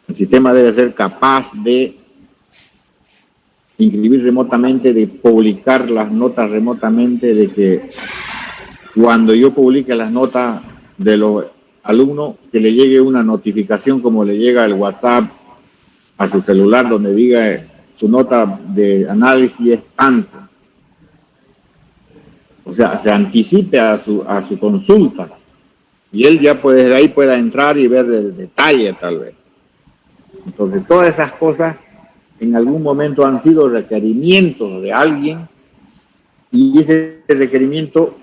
El sistema debe ser capaz de inscribir remotamente, de publicar las notas remotamente, de que cuando yo publique las notas de los alumnos, que le llegue una notificación como le llega el WhatsApp a su celular donde diga su nota de análisis es tanto. O sea, se anticipe a su consulta y él ya de ahí pueda entrar y ver el detalle tal vez. Entonces todas esas cosas en algún momento han sido requerimientos de alguien y ese requerimiento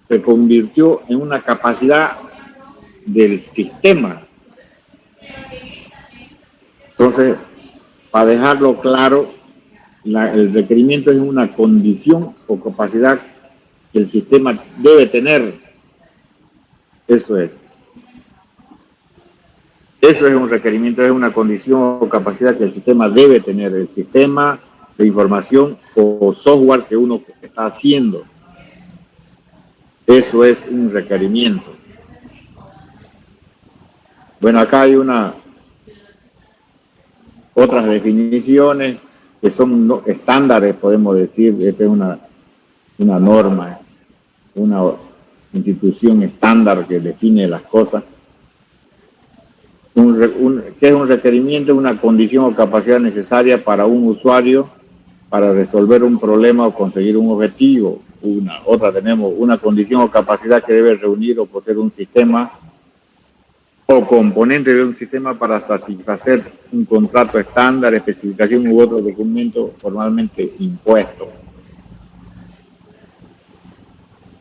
se convirtió en una capacidad del sistema Entonces, para dejarlo claro, el requerimiento es una condición o capacidad que el sistema debe tener. Eso es. Eso es un requerimiento, es una condición o capacidad que el sistema debe tener, el sistema de información o software que uno está haciendo. Eso es un requerimiento. Bueno, acá hay otras definiciones que son estándares, podemos decir. Esta es una norma, una institución estándar que define las cosas. ¿Qué es un requerimiento? Una condición o capacidad necesaria para un usuario para resolver un problema o conseguir un objetivo. Otra tenemos una condición o capacidad que debe reunir o poseer un sistema o componente de un sistema para satisfacer un contrato estándar, especificación u otro documento formalmente impuesto.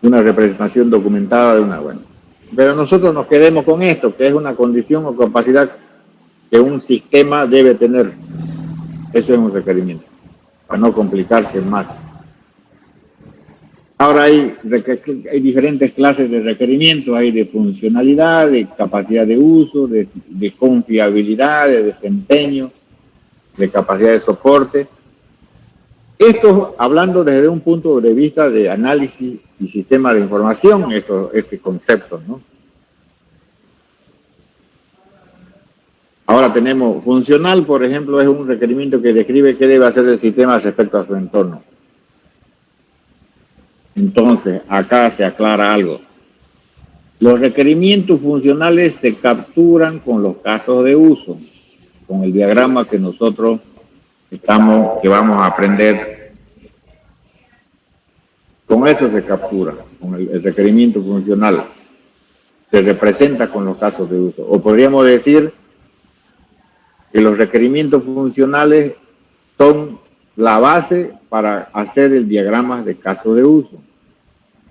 Una representación documentada de una buena. Pero nosotros nos quedemos con esto, que es una condición o capacidad que un sistema debe tener. Eso es un requerimiento, para no complicarse más. Ahora hay diferentes clases de requerimientos, hay de funcionalidad, de capacidad de uso, de confiabilidad, de desempeño, de capacidad de soporte. Esto hablando desde un punto de vista de análisis y sistema de información, este concepto, ¿no? Ahora tenemos funcional, por ejemplo, es un requerimiento que describe qué debe hacer el sistema respecto a su entorno. Entonces, acá se aclara algo. Los requerimientos funcionales se capturan con los casos de uso, con el diagrama que nosotros que vamos a aprender. Con eso se captura, con el requerimiento funcional. Se representa con los casos de uso. O podríamos decir que los requerimientos funcionales son la base para hacer el diagrama de caso de uso.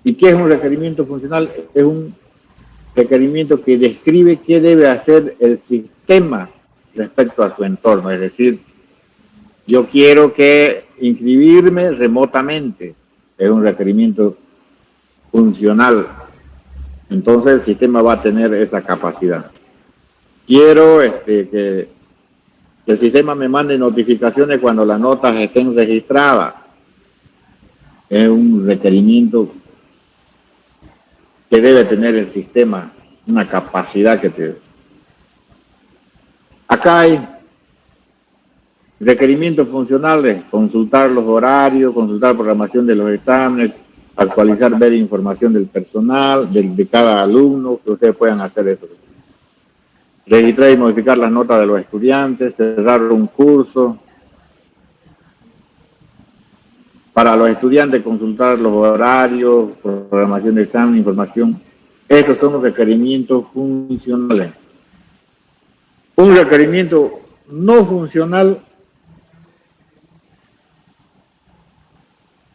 ¿Y qué es un requerimiento funcional? Es un requerimiento que describe qué debe hacer el sistema respecto a su entorno. Es decir, yo quiero inscribirme remotamente. Es un requerimiento funcional. Entonces el sistema va a tener esa capacidad. Quiero que el sistema me mande notificaciones cuando las notas estén registradas. Es un requerimiento que debe tener el sistema, una capacidad que te... Acá hay requerimientos funcionales: consultar los horarios, consultar programación de los exámenes, actualizar, ver información del personal, de cada alumno, que ustedes puedan hacer eso. Registrar y modificar las notas de los estudiantes, cerrar un curso. Para los estudiantes, consultar los horarios, programación de examen, información. Estos son los requerimientos funcionales. Un requerimiento no funcional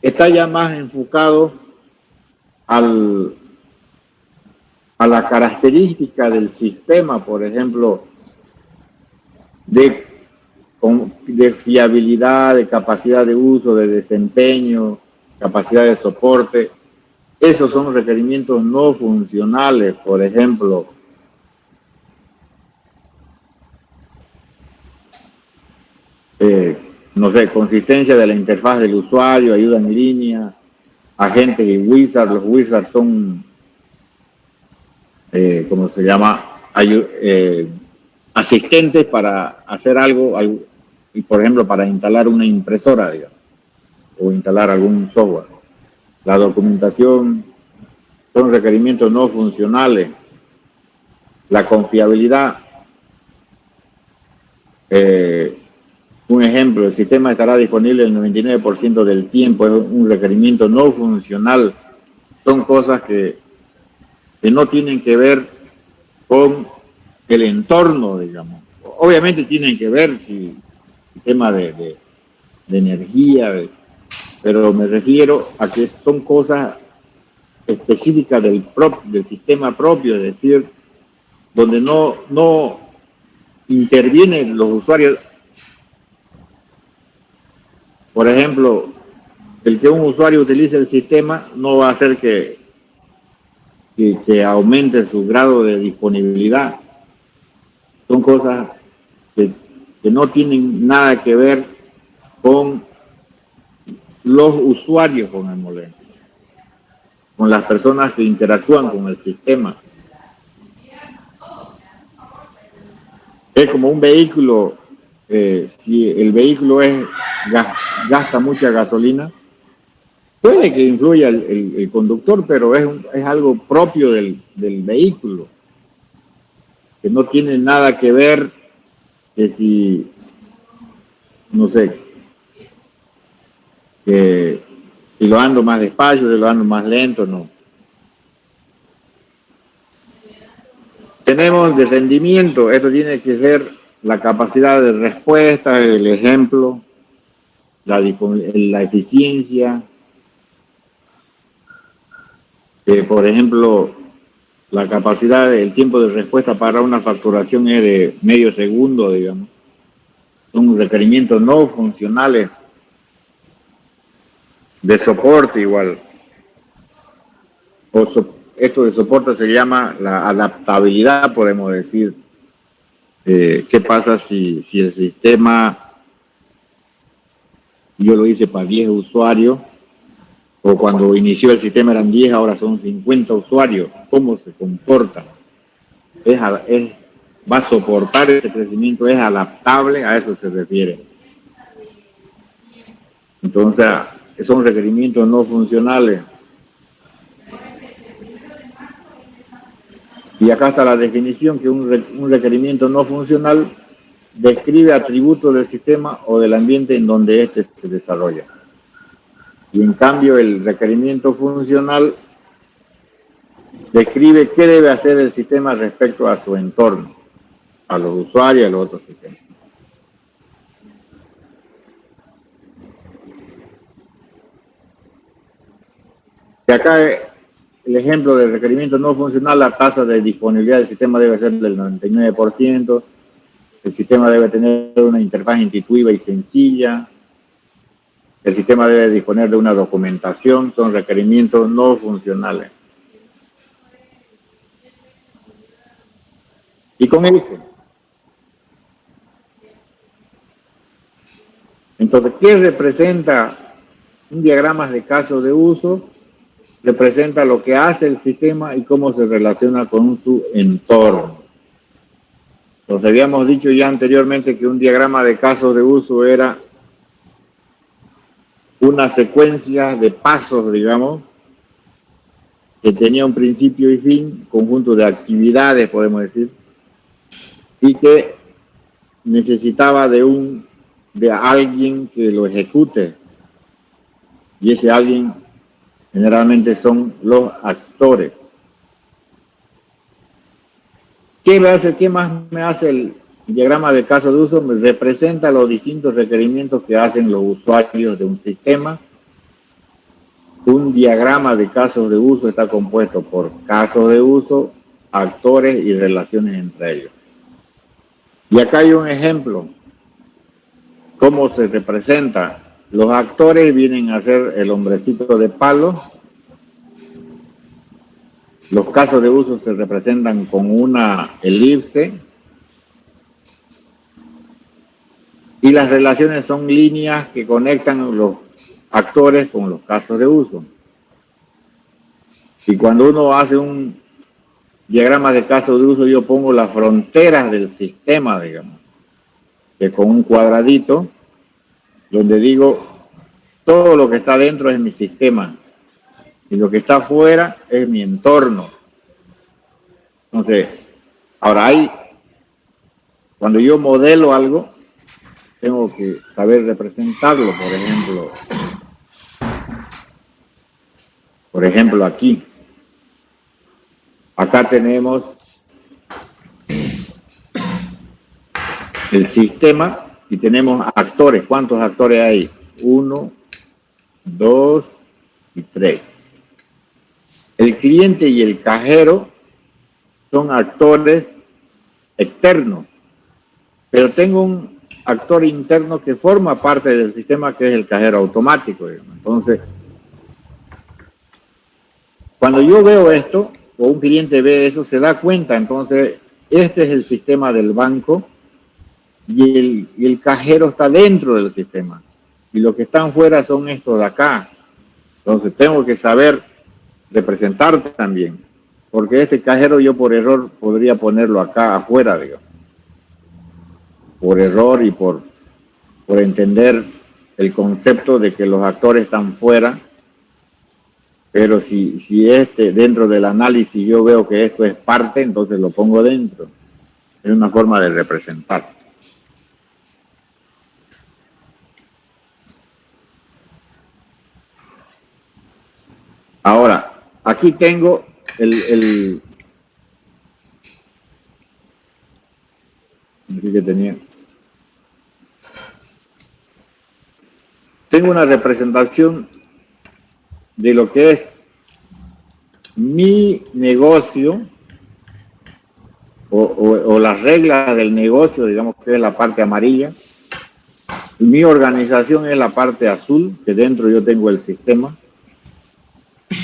está ya más enfocado a la característica del sistema, por ejemplo, de fiabilidad, de capacidad de uso, de desempeño, capacidad de soporte. Esos son requerimientos no funcionales, por ejemplo. No sé, consistencia de la interfaz del usuario, ayuda en línea, agentes y wizards. Los wizards son, ¿cómo se llama? Asistentes para hacer algo, y por ejemplo, para instalar una impresora, digamos, o instalar algún software. La documentación son requerimientos no funcionales. La confiabilidad, un ejemplo, el sistema estará disponible el 99% del tiempo, es un requerimiento no funcional. Son cosas que no tienen que ver con el entorno, digamos. Obviamente tienen que ver si el tema de energía, pero me refiero a que son cosas específicas del sistema propio, es decir, donde no intervienen los usuarios. Por ejemplo, el que un usuario utilice el sistema no va a hacer que aumente su grado de disponibilidad. Son cosas que no tienen nada que ver con los usuarios con el modelo, con las personas que interactúan con el sistema. Es como un vehículo, si el vehículo gasta mucha gasolina, puede que influya el conductor, pero es algo propio del vehículo, que no tiene nada que ver que si, no sé, que si lo ando más despacio, si lo ando más lento, no. Tenemos de rendimiento, esto tiene que ser la capacidad de respuesta, el ejemplo, la eficiencia. Por ejemplo, la capacidad, el tiempo de respuesta para una facturación es de medio segundo, digamos. Son requerimientos no funcionales de soporte igual. Esto de soporte se llama la adaptabilidad, podemos decir. ¿Qué pasa si el sistema, yo lo hice para 10 usuarios, o cuando inició el sistema eran 10, ahora son 50 usuarios? ¿Cómo se comporta? Va a soportar ese crecimiento, es adaptable, a eso se refiere. Entonces, son requerimientos no funcionales. Y acá está la definición, que un requerimiento no funcional describe atributos del sistema o del ambiente en donde éste se desarrolla. Y en cambio el requerimiento funcional describe qué debe hacer el sistema respecto a su entorno, a los usuarios y a los otros sistemas. Y acá el ejemplo del requerimiento no funcional, la tasa de disponibilidad del sistema debe ser del 99%, el sistema debe tener una interfaz intuitiva y sencilla, el sistema debe disponer de una documentación, son requerimientos no funcionales. Y con eso, entonces, ¿qué representa un diagrama de casos de uso? Representa lo que hace el sistema y cómo se relaciona con su entorno. Entonces, habíamos dicho ya anteriormente que un diagrama de casos de uso era una secuencia de pasos, digamos, que tenía un principio y fin, conjunto de actividades, podemos decir, y que necesitaba de alguien que lo ejecute. Y ese alguien generalmente son los actores. ¿Qué más me hace el diagrama de caso de uso? Me representa los distintos requerimientos que hacen los usuarios de un sistema. Un diagrama de casos de uso está compuesto por casos de uso, actores y relaciones entre ellos. Y acá hay un ejemplo. ¿Cómo se representa? Los actores vienen a ser el hombrecito de palo. Los casos de uso se representan con una elipse. Y las relaciones son líneas que conectan los actores con los casos de uso. Y cuando uno hace un diagrama de casos de uso, yo pongo las fronteras del sistema, digamos, que con un cuadradito, donde digo, todo lo que está dentro es mi sistema, y lo que está afuera es mi entorno. Entonces, ahora cuando yo modelo algo, tengo que saber representarlo, por ejemplo aquí. Acá tenemos el sistema y tenemos actores. ¿Cuántos actores hay? 1, 2 y 3. El cliente y el cajero son actores externos. pero tengo un actor interno que forma parte del sistema, que es el cajero automático. Entonces, cuando yo veo esto, o un cliente ve eso, se da cuenta, entonces, este es el sistema del banco y el cajero está dentro del sistema. Y los que están fuera son estos de acá. Entonces, tengo que saber representar también, porque este cajero yo por error podría ponerlo acá afuera, digamos. Por error y por entender el concepto de que los actores están fuera, pero si dentro del análisis yo veo que esto es parte, entonces lo pongo dentro. Es una forma de representar. Ahora, aquí tengo que tenía. Tengo una representación de lo que es mi negocio o las reglas del negocio, digamos que es la parte amarilla. Mi organización es la parte azul, que dentro yo tengo el sistema.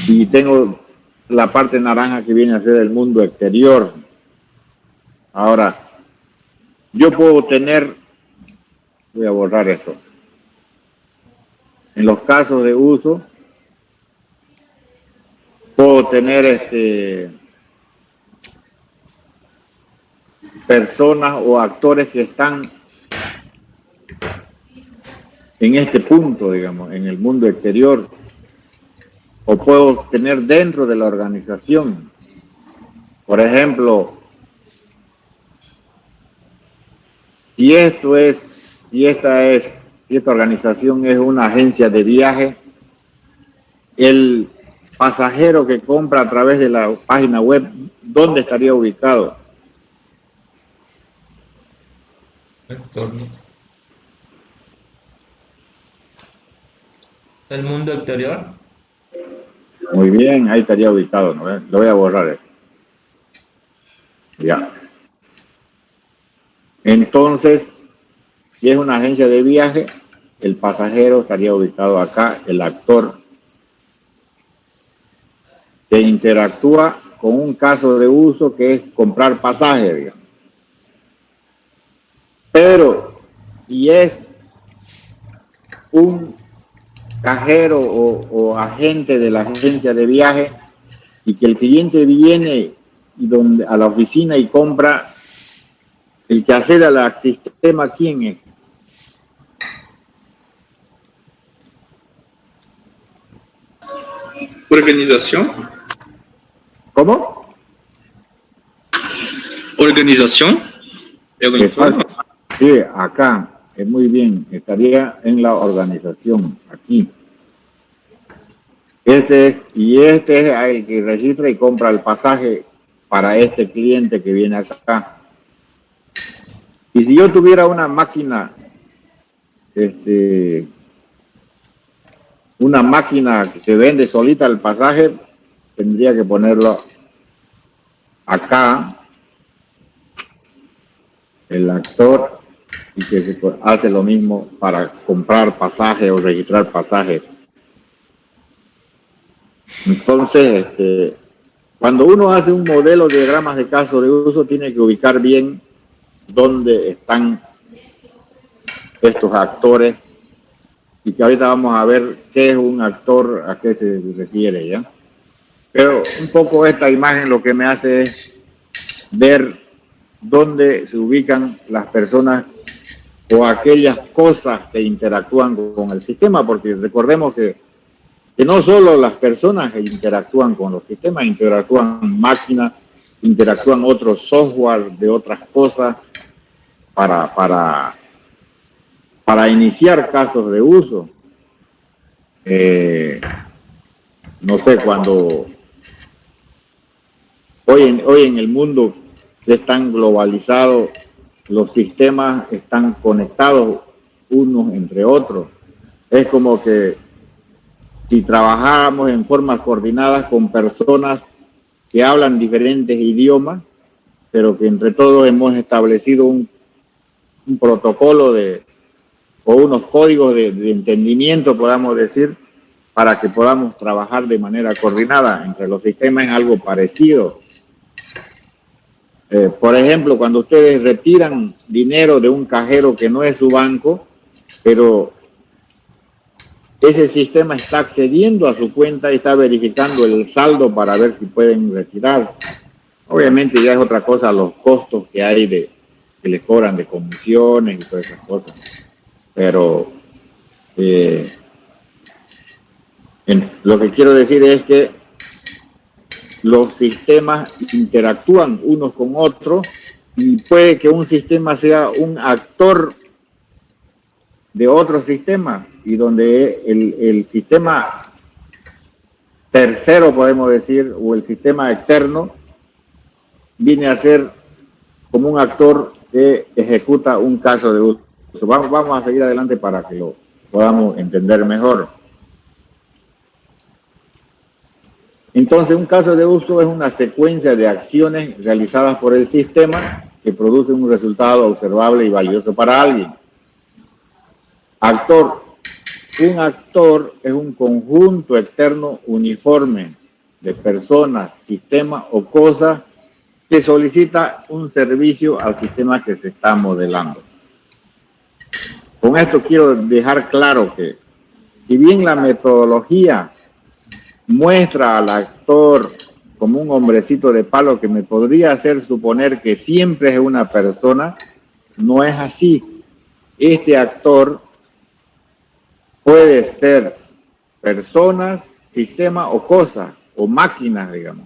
Y tengo la parte naranja que viene a ser el mundo exterior. Ahora, yo puedo tener, voy a borrar esto. En los casos de uso, puedo tener personas o actores que están en este punto, digamos, en el mundo exterior, o puedo tener dentro de la organización. Por ejemplo, si esta organización es una agencia de viaje, el pasajero que compra a través de la página web, ¿dónde estaría ubicado? ¿El mundo exterior? Muy bien, ahí estaría ubicado, ¿no? Lo voy a borrar. Ya. Entonces, si es una agencia de viaje, el pasajero estaría ubicado acá, el actor que interactúa con un caso de uso que es comprar pasaje, digamos. Pero si es un cajero o agente de la agencia de viaje y que el cliente viene a la oficina y compra, el que accede al sistema, ¿quién es? Organización. ¿Cómo? Organización. Sí, acá, muy bien, estaría en la organización, aquí. Este es el que registra y compra el pasaje para este cliente que viene acá. Y si yo tuviera una máquina, una máquina que vende solita el pasaje, tendría que ponerlo acá, el actor, y que se hace lo mismo para comprar pasaje o registrar pasaje. Entonces, cuando uno hace un modelo de diagramas de caso de uso, tiene que ubicar bien dónde están estos actores, y que ahorita vamos a ver qué es un actor, a qué se refiere, ¿ya? Pero un poco esta imagen lo que me hace es ver dónde se ubican las personas o aquellas cosas que interactúan con el sistema, porque recordemos que no solo las personas interactúan con los sistemas, interactúan máquinas, interactúan otros software de otras cosas para iniciar casos de uso. No sé, cuando hoy en el mundo que es tan globalizado, los sistemas están conectados unos entre otros. Es como que si trabajáramos en formas coordinadas con personas que hablan diferentes idiomas, pero que entre todos hemos establecido un protocolo o unos códigos de entendimiento, podamos decir, para que podamos trabajar de manera coordinada entre los sistemas en algo parecido. Por ejemplo, cuando ustedes retiran dinero de un cajero que no es su banco, pero ese sistema está accediendo a su cuenta y está verificando el saldo para ver si pueden retirar. Obviamente ya es otra cosa los costos que hay que les cobran de comisiones y todas esas cosas. Pero lo que quiero decir es que los sistemas interactúan unos con otros y puede que un sistema sea un actor de otro sistema y donde el sistema tercero, podemos decir, o el sistema externo, viene a ser como un actor que ejecuta un caso de uso. Vamos a seguir adelante para que lo podamos entender mejor. Entonces, un caso de uso es una secuencia de acciones realizadas por el sistema que produce un resultado observable y valioso para alguien. Actor. Un actor es un conjunto externo uniforme de personas, sistemas o cosas que solicita un servicio al sistema que se está modelando. Con esto quiero dejar claro que, si bien la metodología muestra al actor como un hombrecito de palo que me podría hacer suponer que siempre es una persona, no es así. Este actor puede ser personas, sistema o cosas, o máquinas, digamos.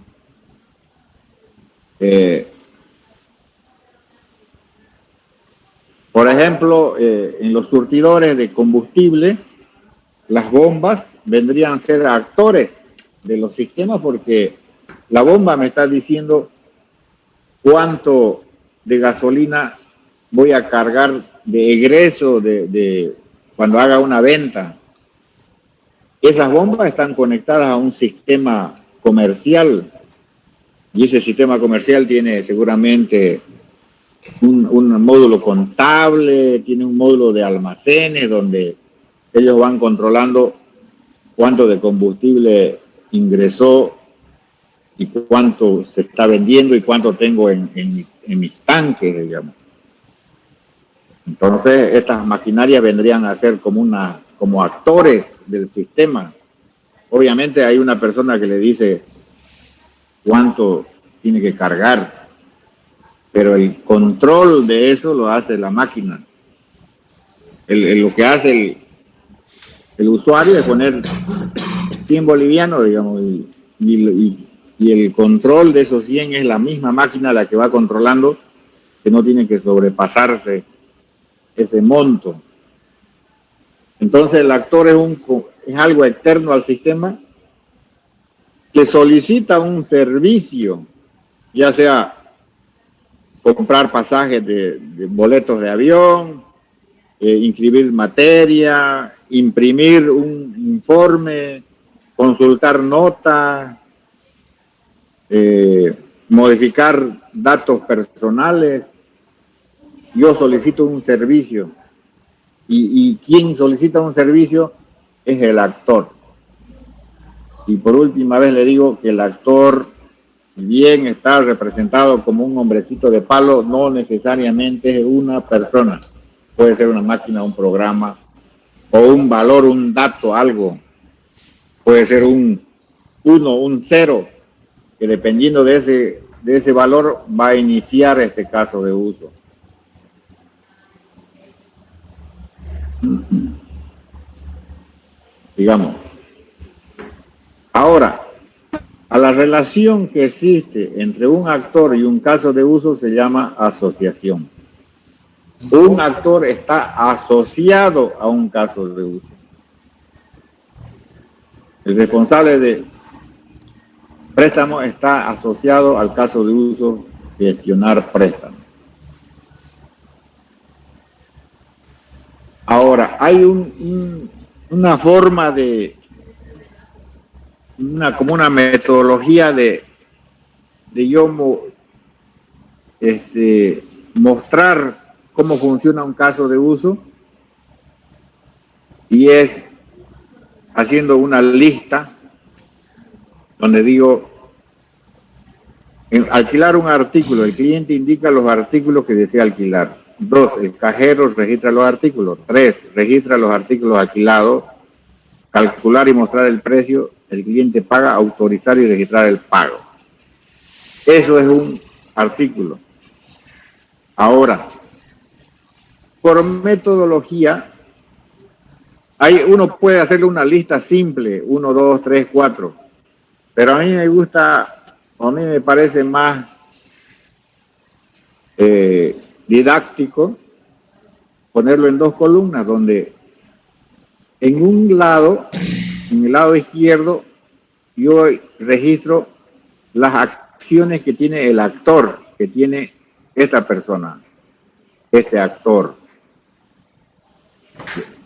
Por ejemplo, en los surtidores de combustible, las bombas vendrían a ser actores de los sistemas porque la bomba me está diciendo cuánto de gasolina voy a cargar de egreso de cuando haga una venta. Esas bombas están conectadas a un sistema comercial y ese sistema comercial tiene seguramente un módulo contable, tiene un módulo de almacenes donde ellos van controlando cuánto de combustible ingresó y cuánto se está vendiendo y cuánto tengo en mis tanques, digamos. Entonces, estas maquinarias vendrían a ser como actores del sistema. Obviamente hay una persona que le dice cuánto tiene que cargar, pero el control de eso lo hace la máquina. Lo que hace el usuario es poner 100 bolivianos, digamos, y el control de esos 100 es la misma máquina la que va controlando, que no tiene que sobrepasarse ese monto. Entonces el actor es algo externo al sistema que solicita un servicio, ya sea comprar pasajes de boletos de avión, inscribir materia, imprimir un informe, consultar notas, modificar datos personales. Yo solicito un servicio y quien solicita un servicio es el actor. Y por última vez le digo que el actor, si bien está representado como un hombrecito de palo, no necesariamente es una persona. Puede ser una máquina, un programa, o un valor, un dato, algo. Puede ser un 1, un 0, que dependiendo de ese valor va a iniciar este caso de uso. Digamos. Ahora, a la relación que existe entre un actor y un caso de uso se llama asociación. Un actor está asociado a un caso de uso. El responsable de préstamo está asociado al caso de uso, gestionar préstamo. Ahora, hay una forma como una metodología de yo mostrar cómo funciona un caso de uso y es haciendo una lista donde digo, en alquilar un artículo, el cliente indica los artículos que desea alquilar. 2, el cajero registra los artículos. 3, registra los artículos alquilados. Calcular y mostrar el precio. El cliente paga, autorizar y registrar el pago. Eso es un artículo. Ahora, por metodología, uno puede hacerle una lista simple, 1, 2, 3, 4. Pero a mí me gusta, a mí me parece más didáctico ponerlo en 2 columnas, donde en un lado, en el lado izquierdo, yo registro las acciones que tiene el actor, que tiene esta persona, este actor.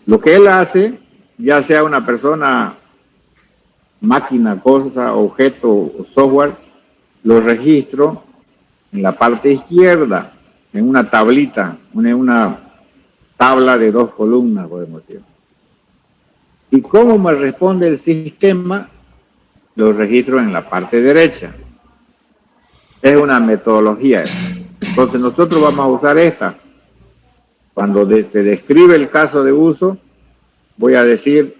Lo que él hace, ya sea una persona, máquina, cosa, objeto o software, lo registro en la parte izquierda, en una tablita, en una tabla de 2 columnas, podemos decir. Y cómo me responde el sistema, lo registro en la parte derecha. Es una metodología. Entonces nosotros vamos a usar esta. Cuando se describe el caso de uso, voy a decir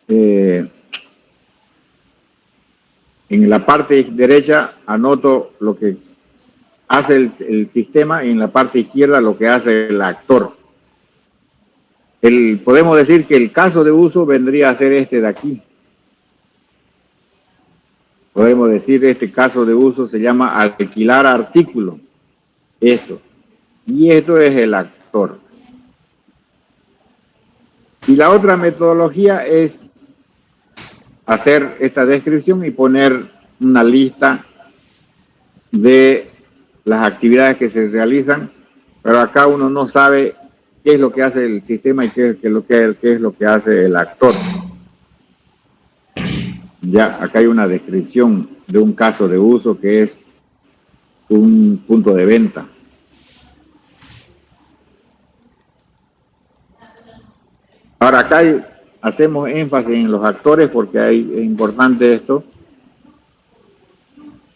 en la parte derecha anoto lo que hace el sistema y en la parte izquierda lo que hace el actor. Podemos decir que el caso de uso vendría a ser este de aquí. Podemos decir este caso de uso se llama alquilar artículo. Esto. Y esto es el actor. Y la otra metodología es hacer esta descripción y poner una lista de las actividades que se realizan, pero acá uno no sabe qué es lo que hace el sistema y qué es lo que hace el actor. Ya, acá hay una descripción de un caso de uso que es un punto de venta. Ahora acá hacemos énfasis en los actores porque es importante esto.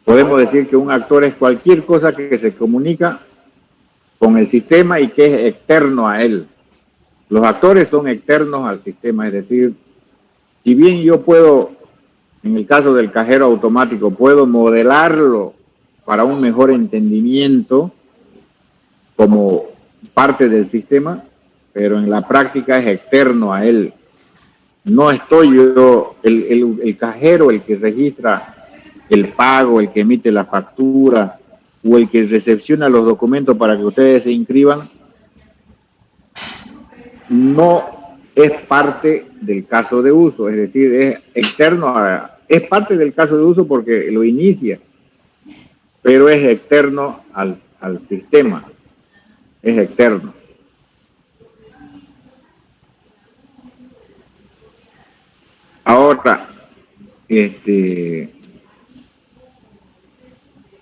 Podemos decir que un actor es cualquier cosa que se comunica con el sistema y que es externo a él. Los actores son externos al sistema, es decir, si bien yo puedo, en el caso del cajero automático, puedo modelarlo para un mejor entendimiento como parte del sistema, pero en la práctica es externo a él. No estoy yo, el cajero, el que registra el pago, el que emite la factura o el que recepciona los documentos para que ustedes se inscriban, no es parte del caso de uso, es decir, es externo, es parte del caso de uso porque lo inicia, pero es externo al sistema, es externo. Ahora,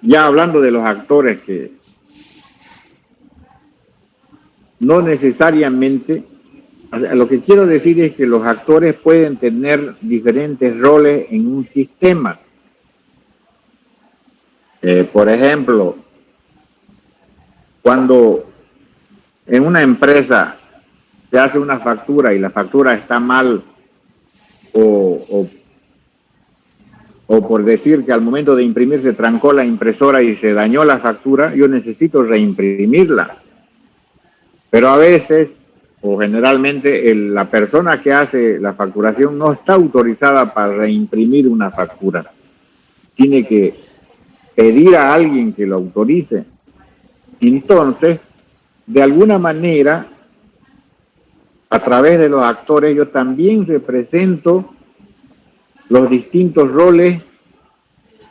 ya hablando de los actores que no necesariamente, o sea, lo que quiero decir es que los actores pueden tener diferentes roles en un sistema. Por ejemplo, cuando en una empresa se hace una factura y la factura está mal o por decir que al momento de imprimir se trancó la impresora y se dañó la factura, yo necesito reimprimirla. Pero a veces, o generalmente, la persona que hace la facturación no está autorizada para reimprimir una factura. Tiene que pedir a alguien que lo autorice. Entonces, de alguna manera, a través de los actores, yo también represento los distintos roles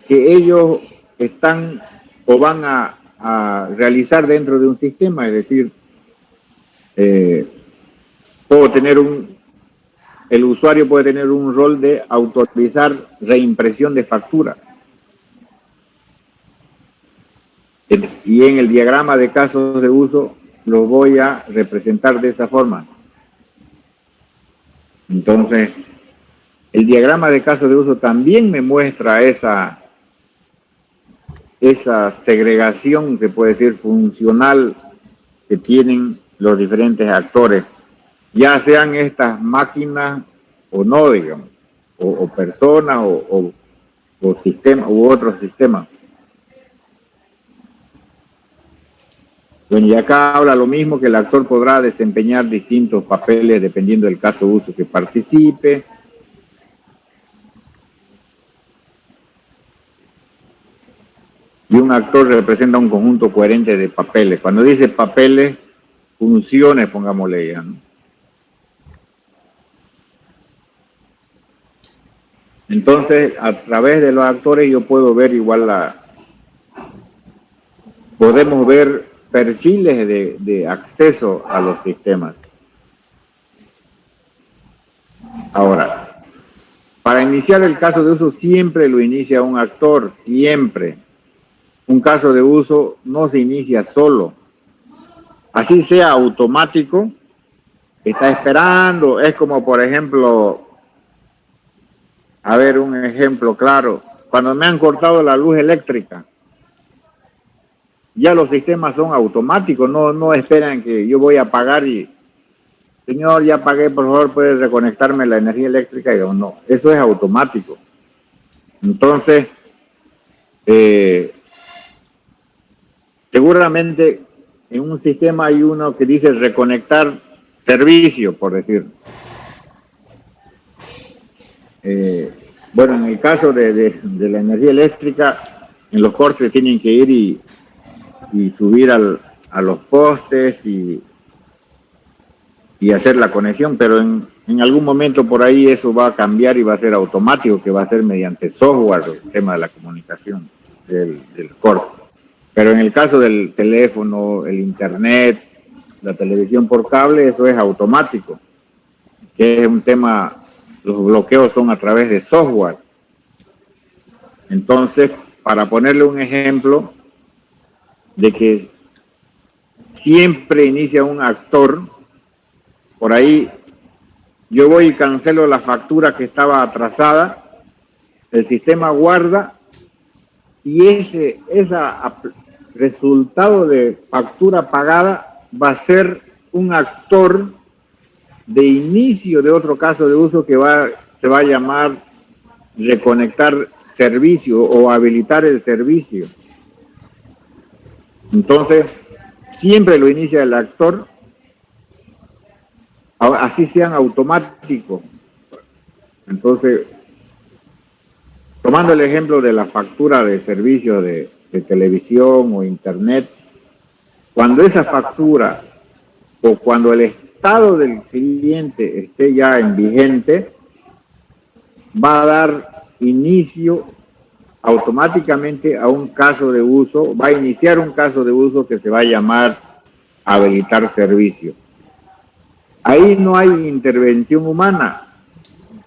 que ellos están o van a realizar dentro de un sistema, es decir, el usuario puede tener un rol de autorizar reimpresión de factura. Y en el diagrama de casos de uso lo voy a representar de esa forma. Entonces, el diagrama de caso de uso también me muestra esa segregación, que puede decir funcional, que tienen los diferentes actores, ya sean estas máquinas o no, digamos, o personas o sistemas u otros sistemas. Bueno, y acá habla lo mismo, que el actor podrá desempeñar distintos papeles dependiendo del caso de uso que participe. Y un actor representa un conjunto coherente de papeles. Cuando dice papeles, funciones, pongámosle ya, ¿no? Entonces, a través de los actores yo puedo ver igual podemos ver perfiles de acceso a los sistemas. Ahora, para iniciar el caso de uso siempre lo inicia un actor, siempre. Un caso de uso no se inicia solo. Así sea automático, está esperando. Es como, por ejemplo, a ver un ejemplo claro. Cuando me han cortado la luz eléctrica, ya los sistemas son automáticos, no esperan que yo voy a pagar y, señor, ya pagué, por favor, puede reconectarme la energía eléctrica. Y yo, no, eso es automático. Entonces, seguramente en un sistema hay uno que dice reconectar servicio, por decir. Bueno, en el caso de la energía eléctrica, en los cortes tienen que ir y subir a los postes y hacer la conexión, pero en algún momento por ahí eso va a cambiar y va a ser automático, que va a ser mediante software el tema de la comunicación del corte. Pero en el caso del teléfono, el internet, la televisión por cable, eso es automático, que es un tema, los bloqueos son a través de software. Entonces, para ponerle un ejemplo de que siempre inicia un actor, por ahí yo voy y cancelo la factura que estaba atrasada, el sistema guarda y ese resultado de factura pagada va a ser un actor de inicio de otro caso de uso que se va a llamar reconectar servicio o habilitar el servicio. Entonces, siempre lo inicia el actor, así sean automáticos. Entonces, tomando el ejemplo de la factura de servicio de televisión o internet, cuando esa factura o cuando el estado del cliente esté ya en vigente, va a dar inicio automáticamente a un caso de uso, va a iniciar un caso de uso que se va a llamar habilitar servicio. Ahí no hay intervención humana.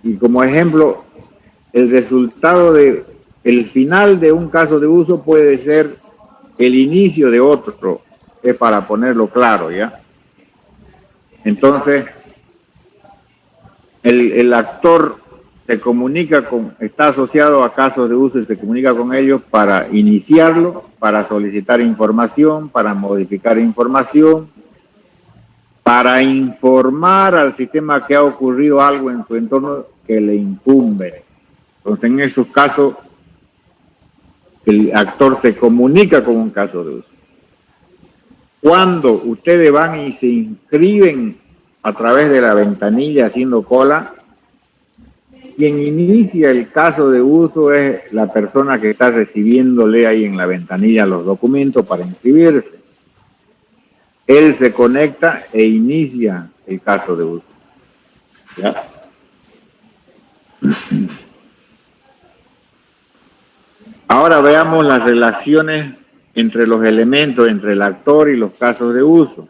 Y como ejemplo, el resultado el final de un caso de uso puede ser el inicio de otro, es para ponerlo claro, ¿ya? Entonces, el actor se comunica está asociado a casos de uso y se comunica con ellos para iniciarlo, para solicitar información, para modificar información, para informar al sistema que ha ocurrido algo en su entorno que le incumbe. Entonces, en esos casos, el actor se comunica con un caso de uso. Cuando ustedes van y se inscriben a través de la ventanilla haciendo cola, quien inicia el caso de uso es la persona que está recibiéndole ahí en la ventanilla los documentos para inscribirse. Él se conecta e inicia el caso de uso. ¿Ya? Ahora veamos las relaciones entre los elementos, entre el actor y los casos de uso.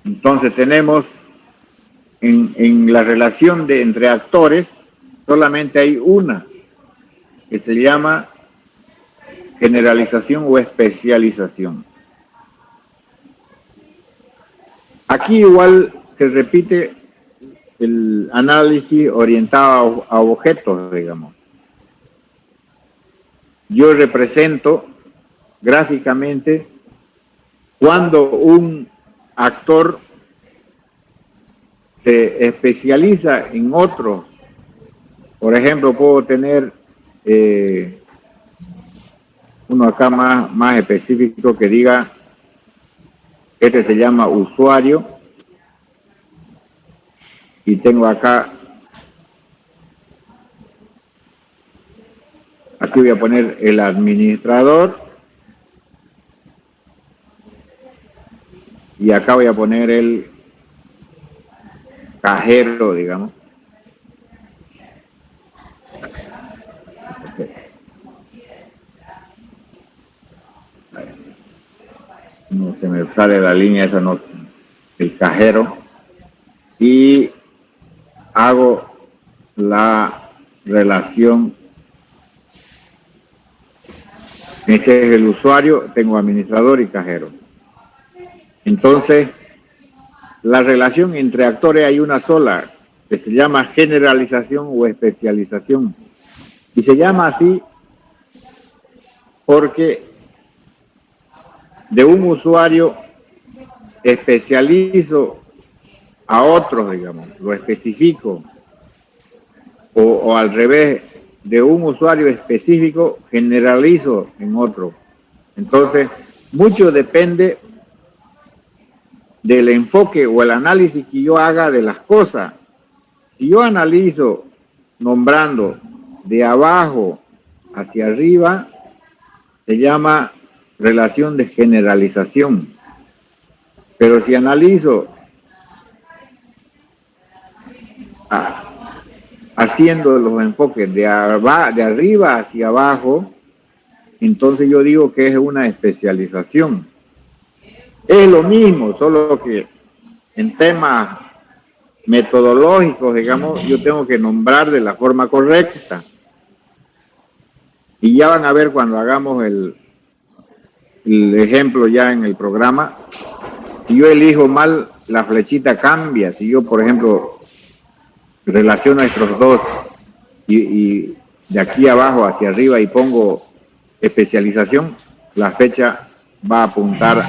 Entonces tenemos en la relación entre actores, solamente hay una, que se llama generalización o especialización. Aquí igual se repite el análisis orientado a objetos, digamos. Yo represento gráficamente cuando un actor se especializa en otro. Por ejemplo, puedo tener uno acá más específico que diga, este se llama usuario, y tengo acá, aquí voy a poner el administrador, y acá voy a poner el cajero, digamos. No se me sale la línea, esa no, el cajero, y hago la relación. Este es el usuario, tengo administrador y cajero. Entonces, la relación entre actores hay una sola, que se llama generalización o especialización. Y se llama así porque de un usuario especializo a otros, digamos, lo especifico, o al revés, de un usuario específico generalizo en otro. Entonces, mucho depende del enfoque o el análisis que yo haga de las cosas. Si yo analizo nombrando de abajo hacia arriba, se llama relación de generalización. Pero si analizo haciendo los enfoques de arriba hacia abajo, entonces yo digo que es una especialización. Es lo mismo, solo que en temas metodológicos, digamos, yo tengo que nombrar de la forma correcta. Y ya van a ver cuando hagamos el ejemplo ya en el programa, si yo elijo mal, la flechita cambia. Si yo, por ejemplo, relaciono a estos dos y de aquí abajo hacia arriba y pongo especialización, la fecha va a apuntar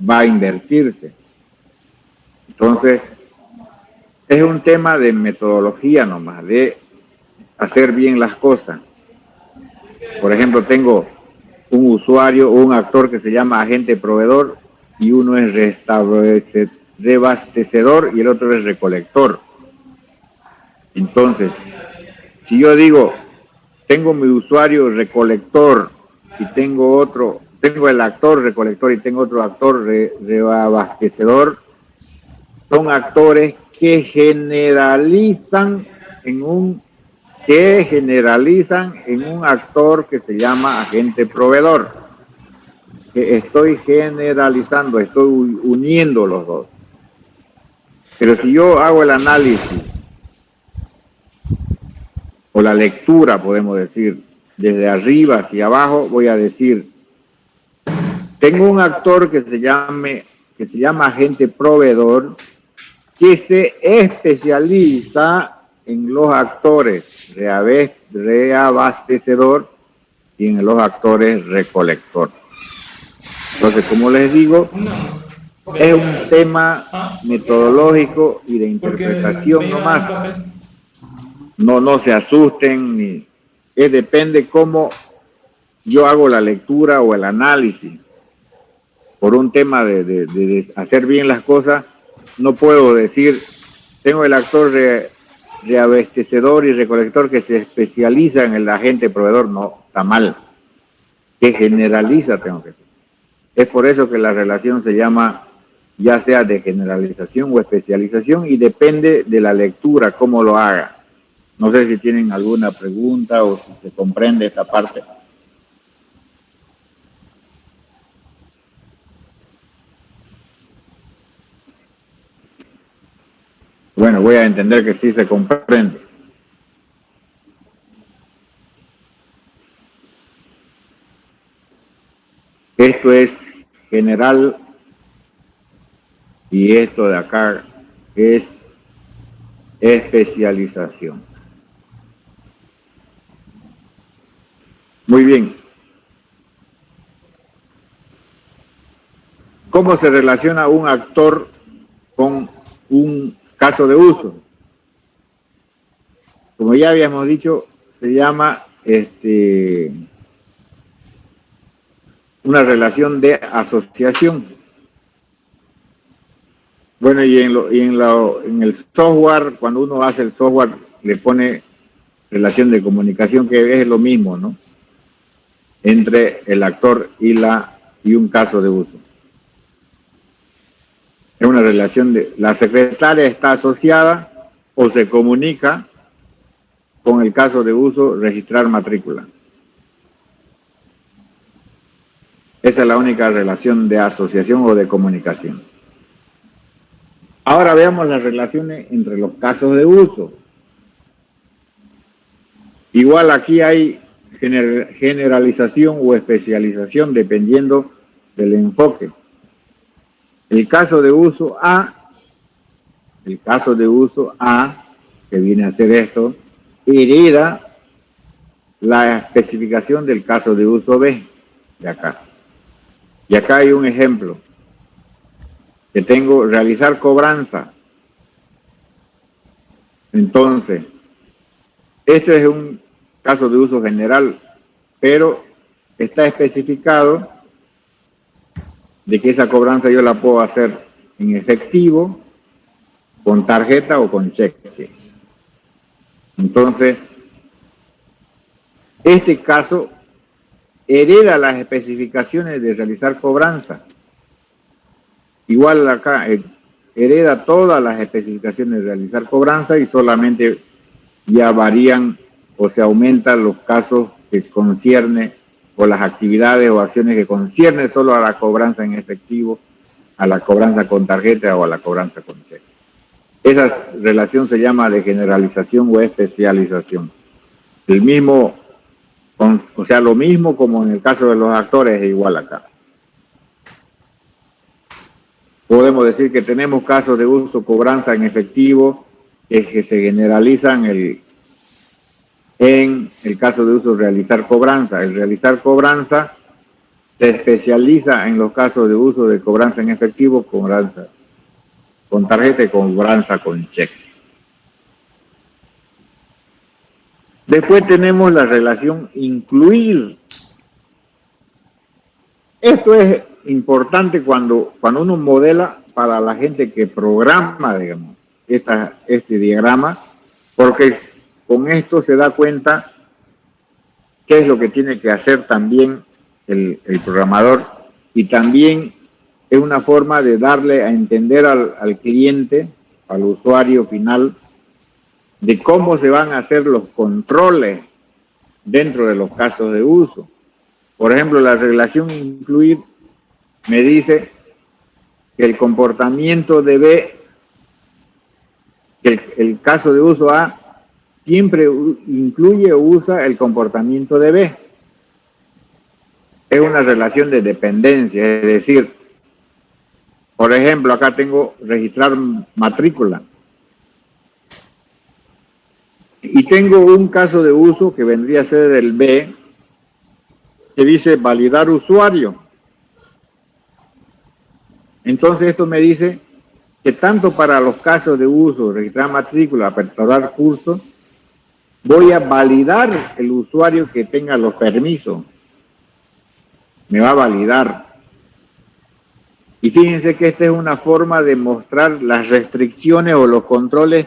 va a invertirse. Entonces, es un tema de metodología nomás, de hacer bien las cosas. Por ejemplo, tengo un usuario o un actor que se llama agente proveedor y uno es reabastecedor y el otro es recolector. Entonces, si yo digo, tengo mi usuario recolector y tengo el actor recolector y tengo otro actor reabastecedor, son actores que generalizan en un actor que se llama agente proveedor. Que estoy generalizando, estoy uniendo los dos. Pero si yo hago el análisis o la lectura, podemos decir, desde arriba hacia abajo, voy a decir, tengo un actor que se llama agente proveedor, que se especializa en los actores reabastecedor y en los actores recolector. Entonces, como les digo, es un tema metodológico y de interpretación nomás. No se asusten, depende cómo yo hago la lectura o el análisis. Por un tema de hacer bien las cosas, no puedo decir, tengo el actor reabastecedor y recolector que se especializa en el agente proveedor. No, está mal. Que generaliza, tengo que decir. Es por eso que la relación se llama ya sea de generalización o especialización y depende de la lectura, cómo lo haga. No sé si tienen alguna pregunta o si se comprende esta parte. Bueno, voy a entender que sí se comprende. esto es general y esto de acá es especialización. Muy bien. ¿Cómo se relaciona un actor con un caso de uso? Como ya habíamos dicho, se llama una relación de asociación. Bueno, y en el software, cuando uno hace el software, le pone relación de comunicación, que es lo mismo, ¿no? Entre el actor y un caso de uso. Es una relación de... La secretaria está asociada o se comunica con el caso de uso registrar matrícula. Esa es la única relación de asociación o de comunicación. Ahora veamos las relaciones entre los casos de uso. Igual aquí hay generalización o especialización dependiendo del enfoque. El caso de uso A, que viene a ser esto, hereda la especificación del caso de uso B, de acá. Y acá hay un ejemplo, que tengo realizar cobranza. Entonces, este es un caso de uso general, pero está especificado de que esa cobranza yo la puedo hacer en efectivo, con tarjeta o con cheque. Entonces, este caso hereda las especificaciones de realizar cobranza. Igual acá, hereda todas las especificaciones de realizar cobranza y solamente ya varían o se aumentan los casos que concierne o las actividades o acciones que conciernen solo a la cobranza en efectivo, a la cobranza con tarjeta o a la cobranza con cheque. Esa relación se llama de generalización o especialización. El mismo, o sea, lo mismo como en el caso de los actores es igual acá. Podemos decir que tenemos casos de uso cobranza en efectivo que se generalizan en el caso de uso realizar cobranza. El realizar cobranza se especializa en los casos de uso de cobranza en efectivo, cobranza con tarjeta y cobranza con cheque. Después tenemos la relación incluir. Esto es importante cuando uno modela para la gente que programa, digamos, este diagrama, porque con esto se da cuenta qué es lo que tiene que hacer también el programador, y también es una forma de darle a entender al cliente, al usuario final, de cómo se van a hacer los controles dentro de los casos de uso. Por ejemplo, la relación incluir me dice que el comportamiento de B, que el caso de uso A siempre incluye o usa el comportamiento de B. Es una relación de dependencia, es decir, por ejemplo, acá tengo registrar matrícula. Y tengo un caso de uso que vendría a ser el B, que dice validar usuario. Entonces esto me dice que tanto para los casos de uso, registrar matrícula, aperturar curso, voy a validar el usuario que tenga los permisos. Me va a validar. Y fíjense que esta es una forma de mostrar las restricciones o los controles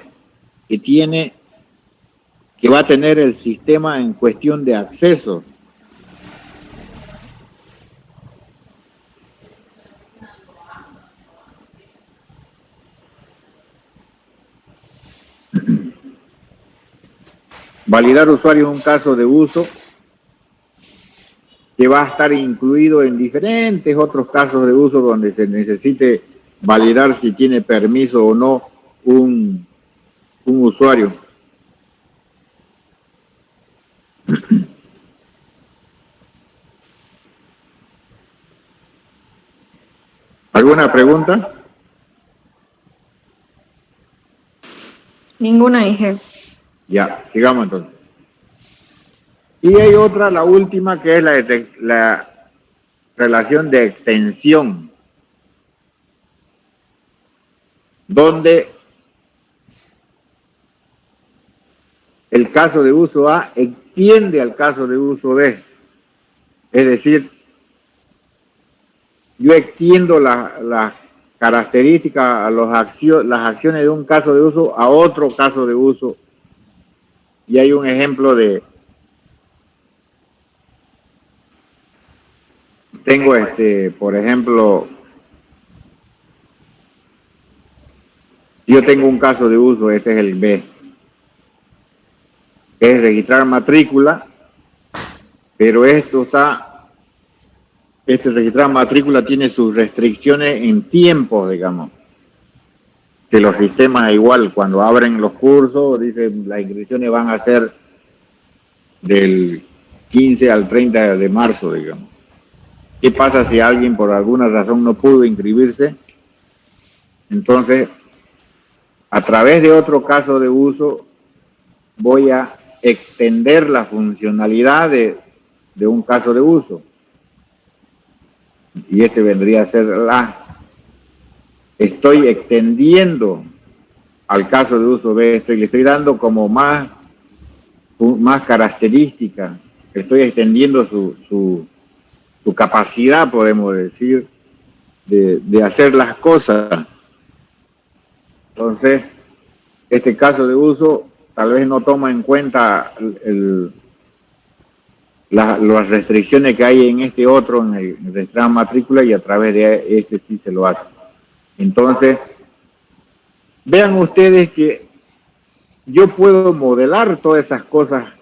que va a tener el sistema en cuestión de acceso. Validar usuario es un caso de uso que va a estar incluido en diferentes otros casos de uso donde se necesite validar si tiene permiso o no un usuario. ¿Alguna pregunta? Ninguna, dije. Ya, sigamos entonces. Y hay otra, la última, que es la relación de extensión, donde el caso de uso A extiende al caso de uso B. Es decir, yo extiendo las características, las acciones de un caso de uso a otro caso de uso. Y hay un ejemplo tengo por ejemplo, yo tengo un caso de uso, este es el B, que es registrar matrícula, pero este registrar matrícula tiene sus restricciones en tiempo, digamos, que los sistemas igual, cuando abren los cursos, dicen las inscripciones van a ser del 15 al 30 de marzo, digamos. ¿Qué pasa si alguien por alguna razón no pudo inscribirse? Entonces, a través de otro caso de uso, voy a extender la funcionalidad de un caso de uso. Y este vendría a ser estoy extendiendo al caso de uso B, le estoy dando como más características, estoy extendiendo su capacidad, podemos decir, de hacer las cosas. Entonces, este caso de uso tal vez no toma en cuenta las restricciones que hay en este otro, en el registrar matrícula, y a través de este sí se lo hace. Entonces, vean ustedes que yo puedo modelar todas esas cosas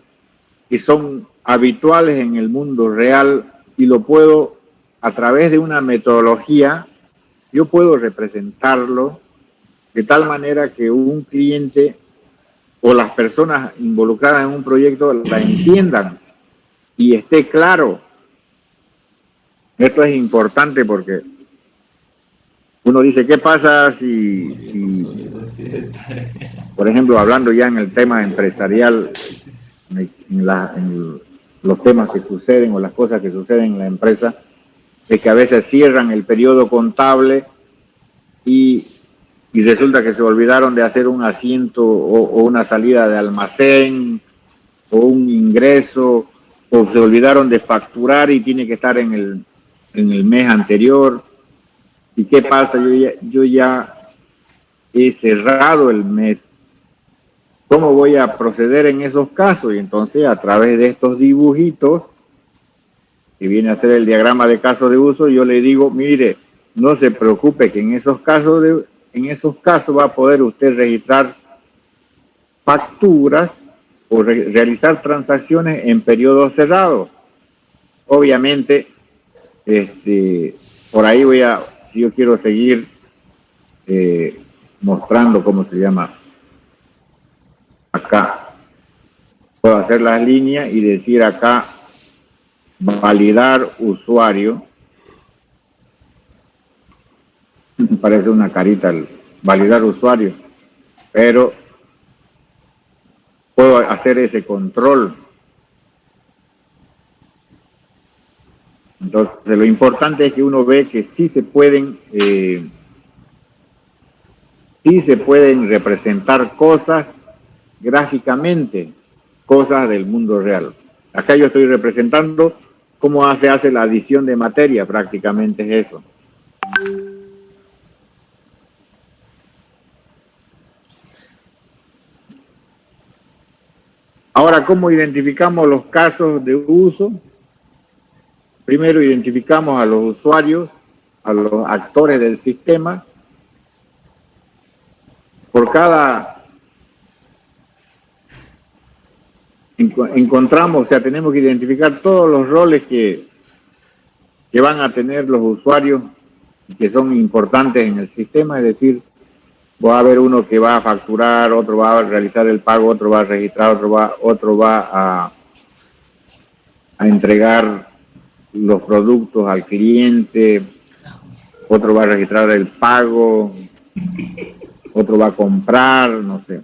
que son habituales en el mundo real y lo puedo, a través de una metodología, yo puedo representarlo de tal manera que un cliente o las personas involucradas en un proyecto la entiendan y esté claro. Esto es importante porque uno dice, ¿qué pasa si por ejemplo, hablando ya en el tema empresarial, en los temas que suceden o las cosas que suceden en la empresa, es que a veces cierran el periodo contable y resulta que se olvidaron de hacer un asiento o una salida de almacén o un ingreso, o se olvidaron de facturar y tiene que estar en el mes anterior. ¿Y qué pasa? Yo ya he cerrado el mes. ¿Cómo voy a proceder en esos casos? Y entonces, a través de estos dibujitos, que viene a ser el diagrama de caso de uso, yo le digo, mire, no se preocupe que en esos casos va a poder usted registrar facturas o realizar transacciones en periodos cerrados. Obviamente, por ahí si yo quiero seguir mostrando cómo se llama acá, puedo hacer las líneas y decir acá validar usuario. Parece una carita el validar usuario, pero puedo hacer ese control. Entonces, lo importante es que uno ve que sí se pueden representar cosas gráficamente, cosas del mundo real. Acá yo estoy representando cómo se hace la adición de materia, prácticamente es eso. Ahora, ¿cómo identificamos los casos de uso? Primero identificamos a los usuarios, a los actores del sistema. Por cada encontramos, o sea, tenemos que identificar todos los roles que van a tener los usuarios y que son importantes en el sistema, es decir, va a haber uno que va a facturar, otro va a realizar el pago, otro va a registrar, otro va a entregar los productos al cliente, otro va a registrar el pago, otro va a comprar, no sé.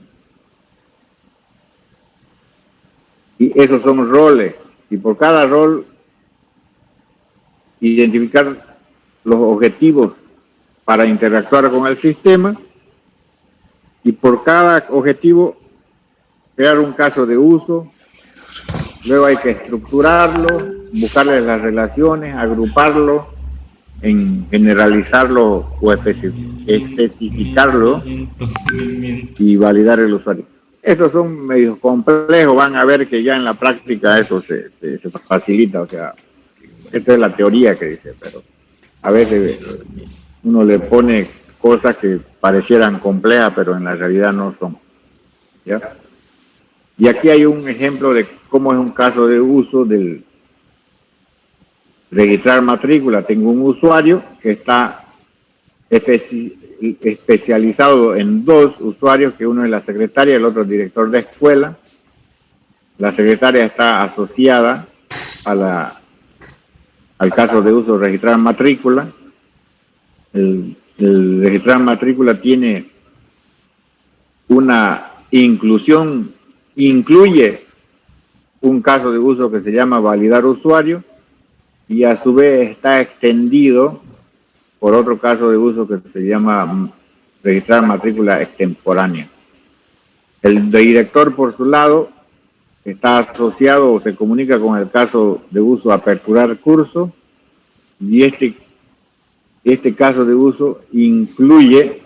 Y esos son roles. Y por cada rol, identificar los objetivos para interactuar con el sistema. Y por cada objetivo, crear un caso de uso. Luego hay que estructurarlo, buscarle las relaciones, agruparlo, generalizarlo o especificarlo y validar el usuario. Estos son medios complejos, van a ver que ya en la práctica eso se facilita, o sea, esta es la teoría que dice, pero a veces uno le pone cosas que parecieran complejas, pero en la realidad no son. ¿Ya? Y aquí hay un ejemplo de cómo es un caso de uso del registrar matrícula. Tengo un usuario que está especializado en dos usuarios, que uno es la secretaria y el otro el director de escuela. La secretaria está asociada al caso de uso registrar matrícula. El registrar matrícula tiene una inclusión, incluye un caso de uso que se llama validar usuario y a su vez está extendido por otro caso de uso que se llama registrar matrícula extemporánea. El director, por su lado, está asociado o se comunica con el caso de uso aperturar curso y este caso de uso incluye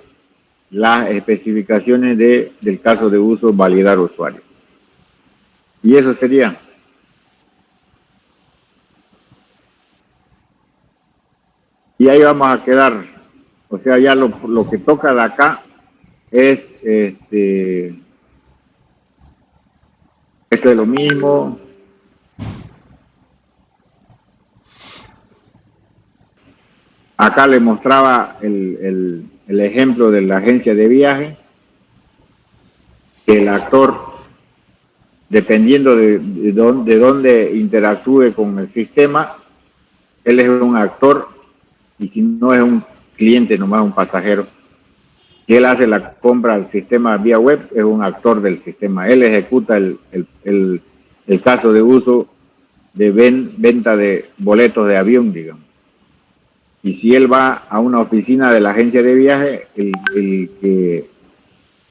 las especificaciones del caso de uso validar usuario. Y eso sería. Y ahí vamos a quedar. O sea, ya lo que toca de acá es esto es lo mismo. Acá le mostraba el ejemplo de la agencia de viaje, que el actor, dependiendo de dónde interactúe con el sistema, él es un actor, y si no es un cliente, nomás un pasajero. Si él hace la compra al sistema vía web, es un actor del sistema. Él ejecuta el caso de uso de venta de boletos de avión, digamos. Y si él va a una oficina de la agencia de viaje, el que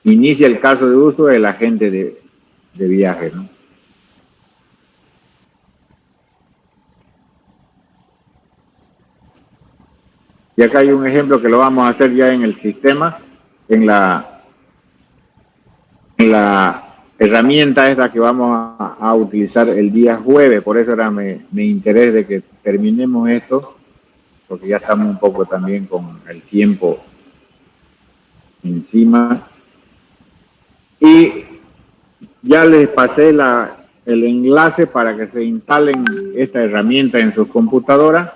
inicia el caso de uso es el agente de viaje, ¿no? Y acá hay un ejemplo que lo vamos a hacer ya en el sistema, en la herramienta esta que vamos a utilizar el día jueves. Por eso era mi interés de que terminemos esto, porque ya estamos un poco también con el tiempo encima. Y ya les pasé el enlace para que se instalen esta herramienta en sus computadoras.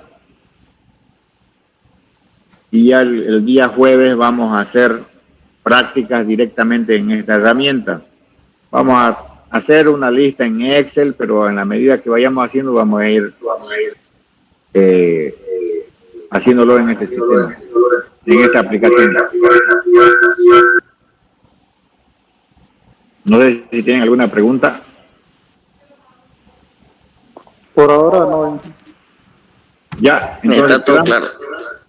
Y ya el día jueves vamos a hacer prácticas directamente en esta herramienta. Vamos a hacer una lista en Excel, pero en la medida que vayamos haciendo, vamos a ir haciéndolo en este sistema, en esta aplicación. No sé si tienen alguna pregunta. Por ahora no. Ya, entonces Está todo claro.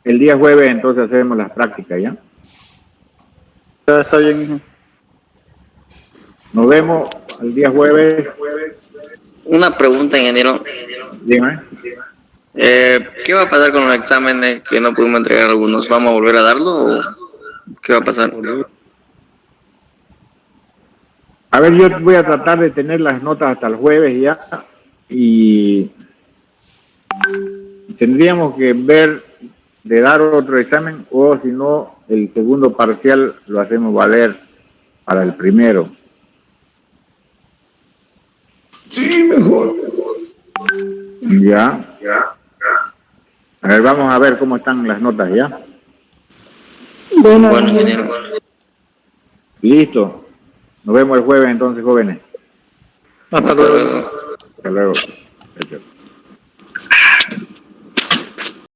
el día jueves entonces hacemos las prácticas, ¿ya? Ya está bien. Nos vemos el día jueves. Una pregunta, ingeniero. Dime. ¿Qué va a pasar con los exámenes que no pudimos entregar algunos? ¿Vamos a volver a darlo o qué va a pasar? A ver, yo voy a tratar de tener las notas hasta el jueves ya, y tendríamos que ver de dar otro examen, o si no, el segundo parcial lo hacemos valer para el primero. Sí, mejor. Ya. A ver, vamos a ver cómo están las notas, ¿ya? Bueno, ingeniero. Listo. Nos vemos el jueves entonces, jóvenes. Hasta Hasta luego. luego. Hasta luego.